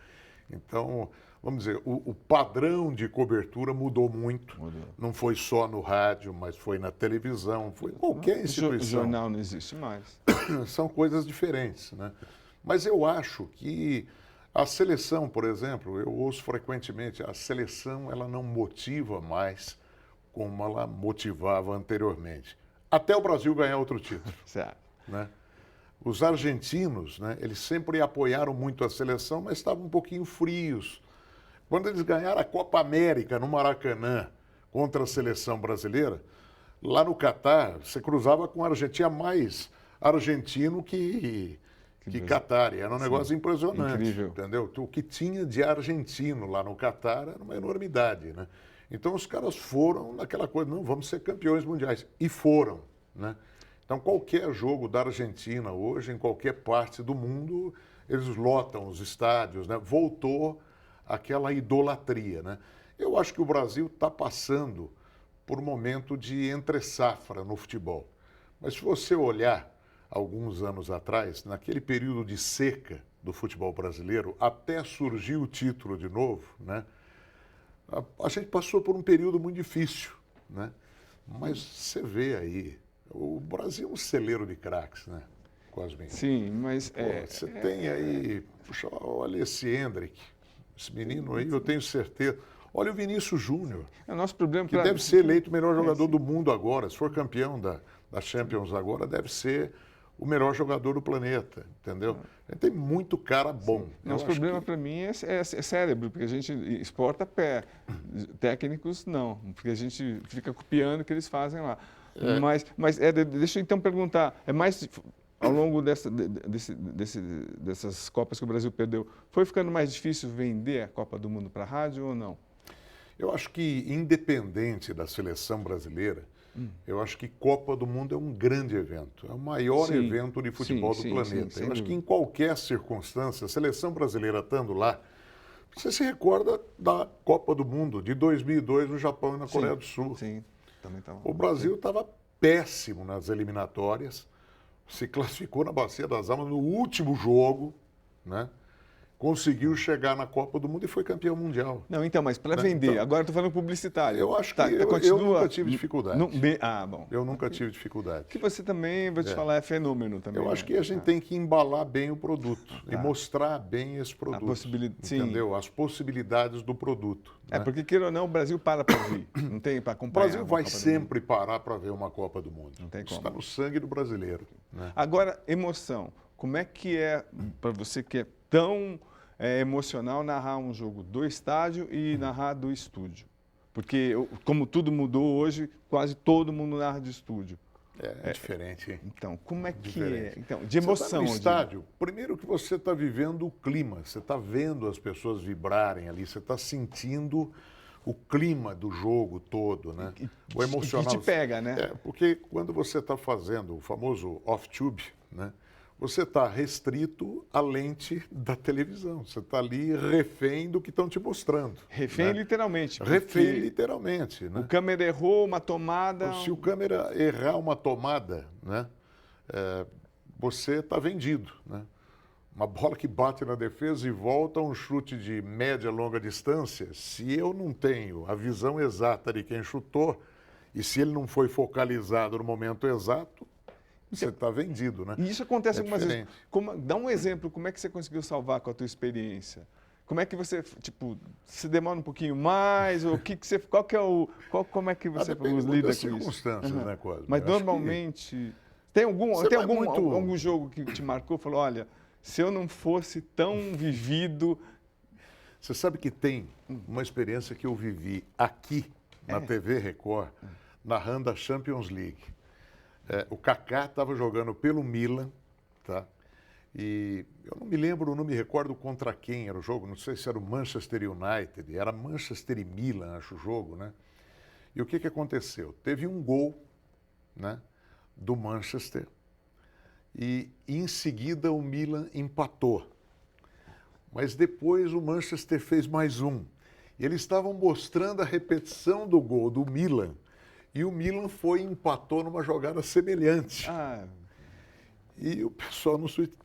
Então, vamos dizer, o padrão de cobertura mudou muito. Mudou. Não foi só no rádio, mas foi na televisão, foi em qualquer O instituição. jornal não existe mais. São coisas diferentes, né? Mas eu acho que a seleção, por exemplo, eu ouço frequentemente, a seleção ela não motiva mais como ela motivava anteriormente. Até o Brasil ganhar outro título, Certo. né? Os argentinos, né, eles sempre apoiaram muito a seleção, mas estavam um pouquinho frios. Quando eles ganharam a Copa América no Maracanã contra a seleção brasileira, lá no Catar, você cruzava com a Argentina, mais argentino que Catar. Era um negócio impressionante. Incrível. Entendeu? O que tinha de argentino lá no Catar era uma enormidade, né? Então os caras foram naquela coisa, não, vamos ser campeões mundiais. E foram, né? Então qualquer jogo da Argentina hoje, em qualquer parte do mundo, eles lotam os estádios, né? Voltou aquela idolatria, né? Eu acho que o Brasil está passando por um momento de entre-safra no futebol. Mas se você olhar alguns anos atrás, naquele período de seca do futebol brasileiro, até surgir o título de novo, né? A gente passou por um período muito difícil, né? Mas você vê aí, o Brasil é um celeiro de craques, né, Cosmin? Sim, mas... Pô, você tem aí, puxa, olha esse Hendrick, esse menino aí, eu tenho certeza. Olha o Vinícius Júnior, o nosso problema... que deve ser eleito o melhor jogador do mundo agora. Se for campeão da Champions agora, deve ser o melhor jogador do planeta, entendeu? A gente tem muito cara bom. Nosso problema para mim é cérebro, porque a gente exporta pé. Técnicos não, porque a gente fica copiando o que eles fazem lá. Mas deixa eu então perguntar, é mais ao longo dessas Copas que o Brasil perdeu, foi ficando mais difícil vender a Copa do Mundo para a rádio ou não? Eu acho que, independente da seleção brasileira, eu acho que Copa do Mundo é um grande evento. É o maior evento de futebol do planeta. Eu acho que em qualquer circunstância, a seleção brasileira estando lá, você se recorda da Copa do Mundo de 2002 no Japão e na Coreia do Sul. Sim, também estava. O Brasil estava péssimo nas eliminatórias, se classificou na Bacia das Almas no último jogo, né? Conseguiu chegar na Copa do Mundo e foi campeão mundial. Não, então, mas para vender, então, agora estou falando publicitário. Eu acho que eu nunca tive dificuldade. Bom. Eu nunca tive dificuldade. Que você também, vou te falar, é fenômeno também. Eu acho que a gente tem que embalar bem o produto e mostrar bem esse produto. Entendeu? As possibilidades do produto. É, porque, queira ou não, o Brasil para ver. Não tem para O acompanhar. Brasil vai sempre parar para ver uma Copa do Mundo. Não tem como. Isso está no sangue do brasileiro. Né? Agora, emoção. Como é que é, para você que é tão emocional, narrar um jogo do estádio e narrar do estúdio? Porque, como tudo mudou hoje, quase todo mundo narra de estúdio. É diferente, hein? Então, como é que Diferente. é? Então, de emoção. Você tá no estádio, primeiro que você está vivendo o clima, você está vendo as pessoas vibrarem ali, você está sentindo o clima do jogo todo, né? O emocional. Que te pega, né? Porque quando você está fazendo o famoso off-tube, né? Você está restrito à lente da televisão. Você está ali refém do que estão te mostrando. Refém, né? Literalmente. Refém literalmente. Né? O câmera errou uma tomada. Se o câmera errar uma tomada, né? Você está vendido. Né? Uma bola que bate na defesa e volta, um chute de média, longa distância. Se eu não tenho a visão exata de quem chutou, e se ele não foi focalizado no momento exato, você está vendido, né? E isso acontece algumas vezes. Dá um exemplo, como é que você conseguiu salvar com a tua experiência? Como é que você, tipo, se demora um pouquinho mais? Ou como é que você lida com isso? Circunstâncias, né, Cosme? Mas normalmente, tem algum jogo que te marcou? Falou, olha, se eu não fosse tão vivido... Você sabe que tem uma experiência que eu vivi aqui, na TV Record, narrando a Champions League. O Kaká estava jogando pelo Milan, tá? E eu não me recordo contra quem era o jogo, não sei se era o Manchester United, era Manchester e Milan, acho o jogo, né? E o que aconteceu? Teve um gol, né, do Manchester e em seguida o Milan empatou. Mas depois o Manchester fez mais um. E eles estavam mostrando a repetição do gol do Milan. E o Milan foi e empatou numa jogada semelhante. E o pessoal no Suíte,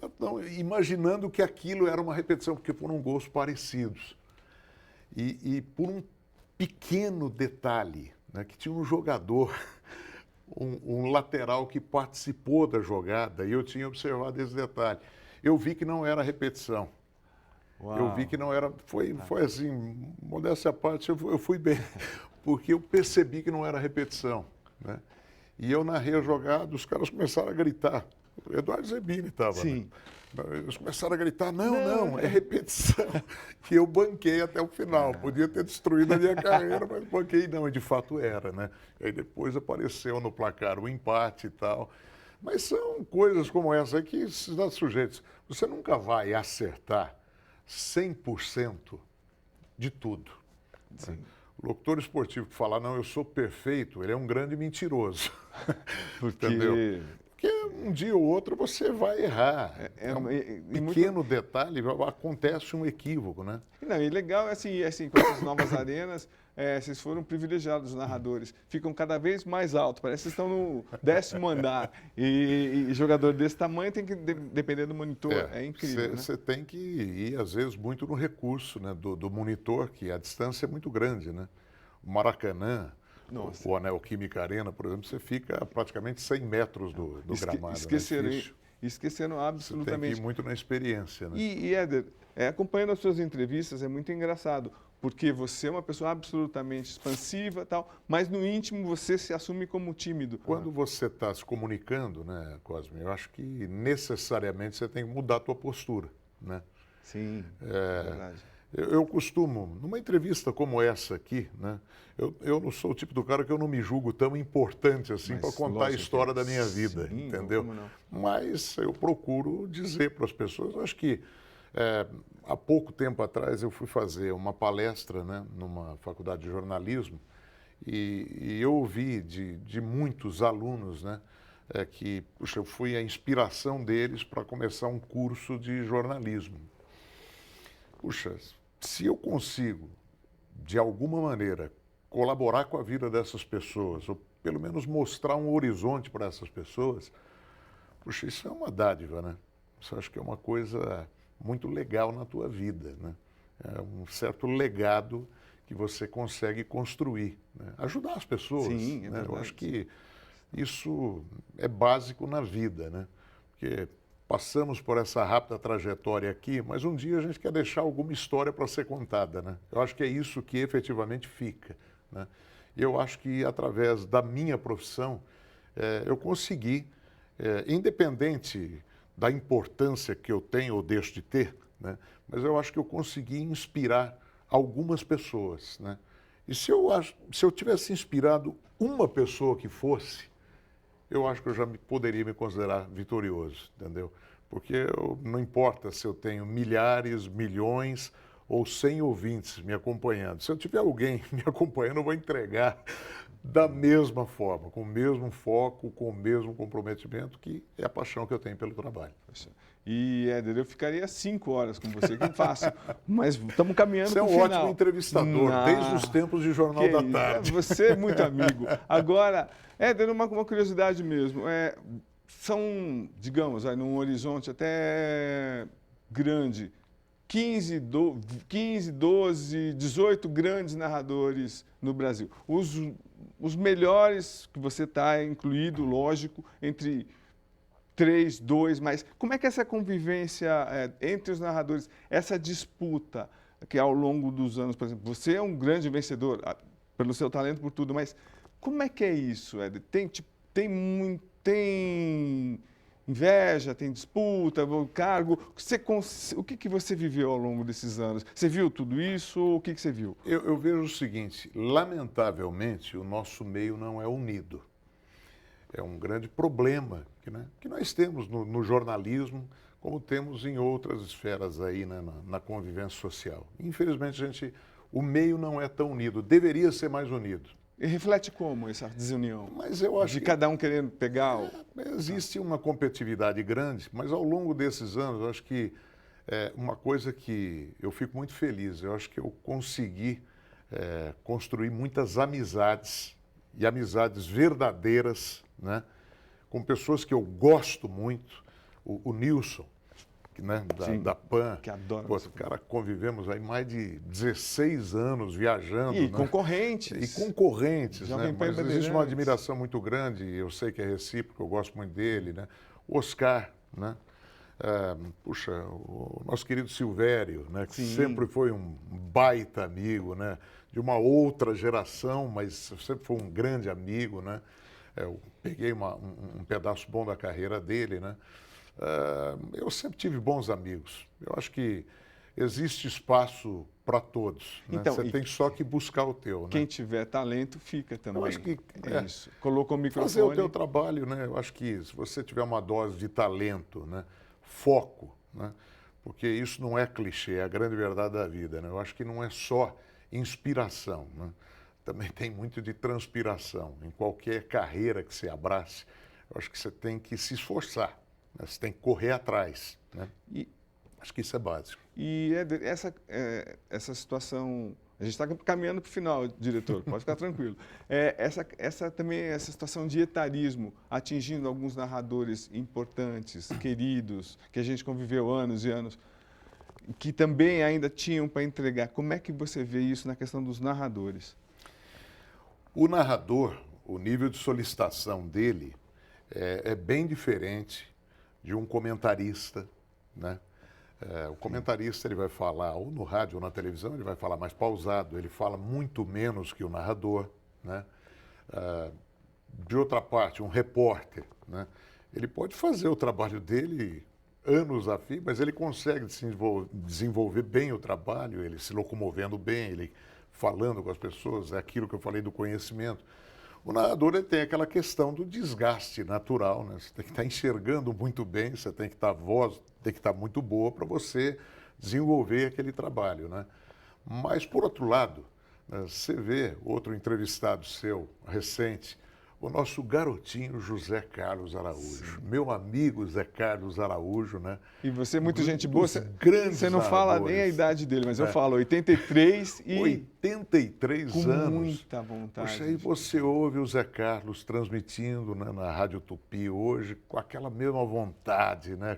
imaginando que aquilo era uma repetição, porque foram gols parecidos. E por um pequeno detalhe, né, que tinha um jogador, um lateral que participou da jogada, e eu tinha observado esse detalhe. Eu vi que não era repetição. Eu vi que não era. Foi assim, modéstia à parte, eu fui bem, porque eu percebi que não era repetição, né? E eu narrei a jogada, os caras começaram a gritar. O Eduardo Zebini estava. Sim. Né? Eles começaram a gritar: não, é repetição. E eu banquei até o final. Podia ter destruído a minha carreira, mas banquei não, e de fato era, né? E aí depois apareceu no placar o empate e tal. Mas são coisas como essa aí que estão sujeitos. Você nunca vai acertar 100% de tudo. Né? O locutor esportivo que fala, não, eu sou perfeito, ele é um grande mentiroso. Entendeu? Porque um dia ou outro você vai errar. Pequeno detalhe, acontece um equívoco, né? Não, e legal, assim, com essas novas arenas, vocês foram privilegiados, os narradores. Ficam cada vez mais altos, parece que estão no 10º andar. E jogador desse tamanho tem que depender do monitor. É incrível, Você tem que ir, às vezes, muito no recurso, né, do monitor, que a distância é muito grande, né? O Maracanã, o Anel Química Arena, por exemplo, você fica praticamente 100 metros do gramado. Esqueceram absolutamente. Você tem que ir muito na experiência, né? E Éder, acompanhando as suas entrevistas é muito engraçado, porque você é uma pessoa absolutamente expansiva, tal, mas no íntimo você se assume como tímido. Quando você está se comunicando, né, Cosme, eu acho que necessariamente você tem que mudar a tua postura, né? Sim, é verdade. Eu costumo, numa entrevista como essa aqui, né, eu não sou o tipo do cara que eu não me julgo tão importante assim para contar a história da minha vida, sim, entendeu? Como não? Mas eu procuro dizer para as pessoas, acho que há pouco tempo atrás eu fui fazer uma palestra, né, numa faculdade de jornalismo e eu ouvi de muitos alunos, né, que puxa, eu fui a inspiração deles para começar um curso de jornalismo. Puxa, se eu consigo, de alguma maneira, colaborar com a vida dessas pessoas, ou pelo menos mostrar um horizonte para essas pessoas, puxa, isso é uma dádiva, né? Isso acho que é uma coisa muito legal na tua vida, né? É um certo legado que você consegue construir, né? Ajudar as pessoas, Sim, né? Eu acho que isso é básico na vida, né? Porque passamos por essa rápida trajetória aqui, mas um dia a gente quer deixar alguma história para ser contada, né? Eu acho que é isso que efetivamente fica, né? E eu acho que através da minha profissão eu consegui, independente da importância que eu tenho ou deixo de ter, né? Mas eu acho que eu consegui inspirar algumas pessoas, né? E se eu tivesse inspirado uma pessoa que fosse, eu acho que eu já poderia me considerar vitorioso, entendeu? Porque não importa se eu tenho milhares, milhões ou 100 ouvintes me acompanhando. Se eu tiver alguém me acompanhando, eu vou entregar da mesma forma, com o mesmo foco, com o mesmo comprometimento, que é a paixão que eu tenho pelo trabalho. E, Éder, eu ficaria 5 horas com você, que é fácil, mas estamos caminhando para o final. Você é um final. ótimo entrevistador, desde os tempos de Jornal da Tarde. Você é muito amigo. Agora, Éder, uma curiosidade mesmo, são, digamos, num horizonte até grande, 15, 12, 18 grandes narradores no Brasil. Os melhores que você está incluído, lógico, entre 3, 2, mas como é que é essa convivência entre os narradores, essa disputa que ao longo dos anos, por exemplo, você é um grande vencedor pelo seu talento, por tudo, mas como é que é isso, Éder? Tem inveja, tem disputa, cargo. O que você viveu ao longo desses anos? Você viu tudo isso? O que você viu? Eu vejo o seguinte, lamentavelmente, o nosso meio não é unido. É um grande problema que nós temos no jornalismo, como temos em outras esferas aí, né, na convivência social. Infelizmente, o meio não é tão unido, deveria ser mais unido. E reflete como essa desunião? Mas eu acho de cada um querendo pegar existe uma competitividade grande, mas ao longo desses anos, eu acho que uma coisa que eu fico muito feliz, eu acho que eu consegui construir muitas amizades, e amizades verdadeiras, né, com pessoas que eu gosto muito. O Nilson, né, Sim, da PAN. que adora Pô, você. cara, convivemos aí mais de 16 anos viajando. E né? concorrentes. E concorrentes, Jovem né? Pan Mas existe Bandeirantes. uma admiração muito grande, eu sei que é recíproco, eu gosto muito dele, né? Oscar, né? Puxa, o nosso querido Silvério, né? Que Sim. sempre foi um baita amigo, né? De uma outra geração, mas sempre foi um grande amigo, né? Eu peguei um pedaço bom da carreira dele, né? Eu sempre tive bons amigos. Eu acho que existe espaço para todos. Né? Então, Você tem só que buscar o teu. Quem Né? tiver talento fica também. Eu acho que é isso. Colocou o microfone. fazer o teu trabalho, né? Eu acho que se você tiver uma dose de talento, né? Foco, né? Porque isso não é clichê, é a grande verdade da vida. Né? Eu acho que não é só inspiração, né? Também tem muito de transpiração. Em qualquer carreira que você abrace, eu acho que você tem que se esforçar, né? Você tem que correr atrás. Né? E, Acho que isso é básico. e Éder, essa situação. A gente está caminhando para o final, diretor, pode ficar tranquilo. Essa situação de etarismo atingindo alguns narradores importantes, queridos, que a gente conviveu anos e anos, que também ainda tinham para entregar. Como é que você vê isso na questão dos narradores? O narrador, o nível de solicitação dele é bem diferente de um comentarista, né? O comentarista ele vai falar ou no rádio ou na televisão, ele vai falar mais pausado, ele fala muito menos que o narrador, né? De outra parte, um repórter, né? Ele pode fazer o trabalho dele anos a fio, mas ele consegue desenvolver bem o trabalho, ele se locomovendo bem, ele falando com as pessoas, é aquilo que eu falei do conhecimento. O narrador ele tem aquela questão do desgaste natural, né? Você tem que estar enxergando muito bem, você tem que estar, a voz tem que estar muito boa para você desenvolver aquele trabalho, né? Mas, por outro lado, né, você vê outro entrevistado seu, recente, o nosso garotinho José Carlos Araújo, meu amigo Zé Carlos Araújo, né? E você, muita gente boa, você não fala nem a idade dele, mas eu falo 83 e... 83 com anos. muita vontade. Poxa, aí você ouve o Zé Carlos transmitindo, né, na Rádio Tupi hoje, com aquela mesma vontade, né?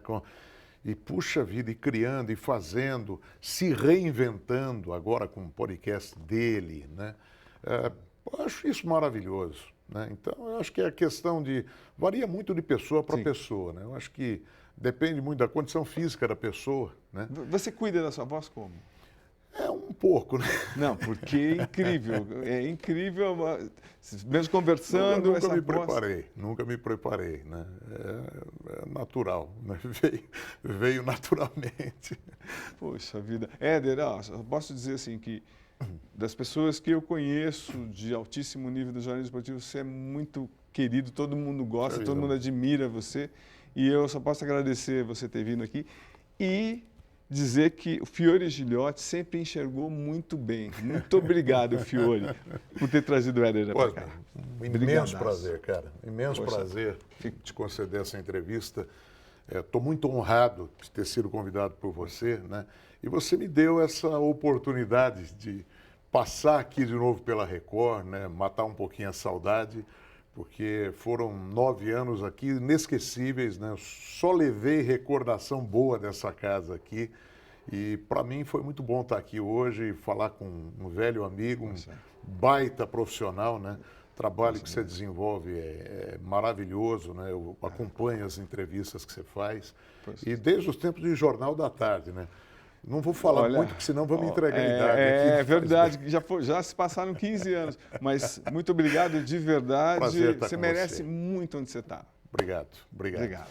E puxa vida, e criando, e fazendo, se reinventando agora com o podcast dele, né? Eu acho isso maravilhoso. Né? Então, eu acho que é a questão de... varia muito de pessoa para pessoa. Né? Eu acho que depende muito da condição física da pessoa. Né? Você cuida da sua voz como? Um pouco, né? Não, porque é incrível, mesmo conversando... Nunca me preparei, né? É natural, né? Veio naturalmente. Poxa vida. Éder, eu posso dizer assim que das pessoas que eu conheço de altíssimo nível do jornalismo esportivo, você é muito querido, todo mundo gosta, todo mundo admira você, e eu só posso agradecer você ter vindo aqui e dizer que o Fiore Gilhote sempre enxergou muito bem. Muito obrigado, Fiore, por ter trazido o Éder para cá. Um imenso prazer, cara. Imenso prazer te conceder essa entrevista. Estou muito honrado de ter sido convidado por você, né? E você me deu essa oportunidade de passar aqui de novo pela Record, né? Matar um pouquinho a saudade, porque foram 9 anos aqui inesquecíveis, né? Eu só levei recordação boa dessa casa aqui. E para mim foi muito bom estar aqui hoje e falar com um velho amigo, um baita profissional, né? O trabalho que você desenvolve é maravilhoso, né? Eu acompanho as entrevistas que você faz. E desde os tempos de Jornal da Tarde, né? Não vou falar muito, porque senão vou me entregar a idade aqui. É verdade, já se passaram 15 anos. Mas muito obrigado de verdade. Prazer estar você com merece você. muito onde você está. Obrigado. Obrigado.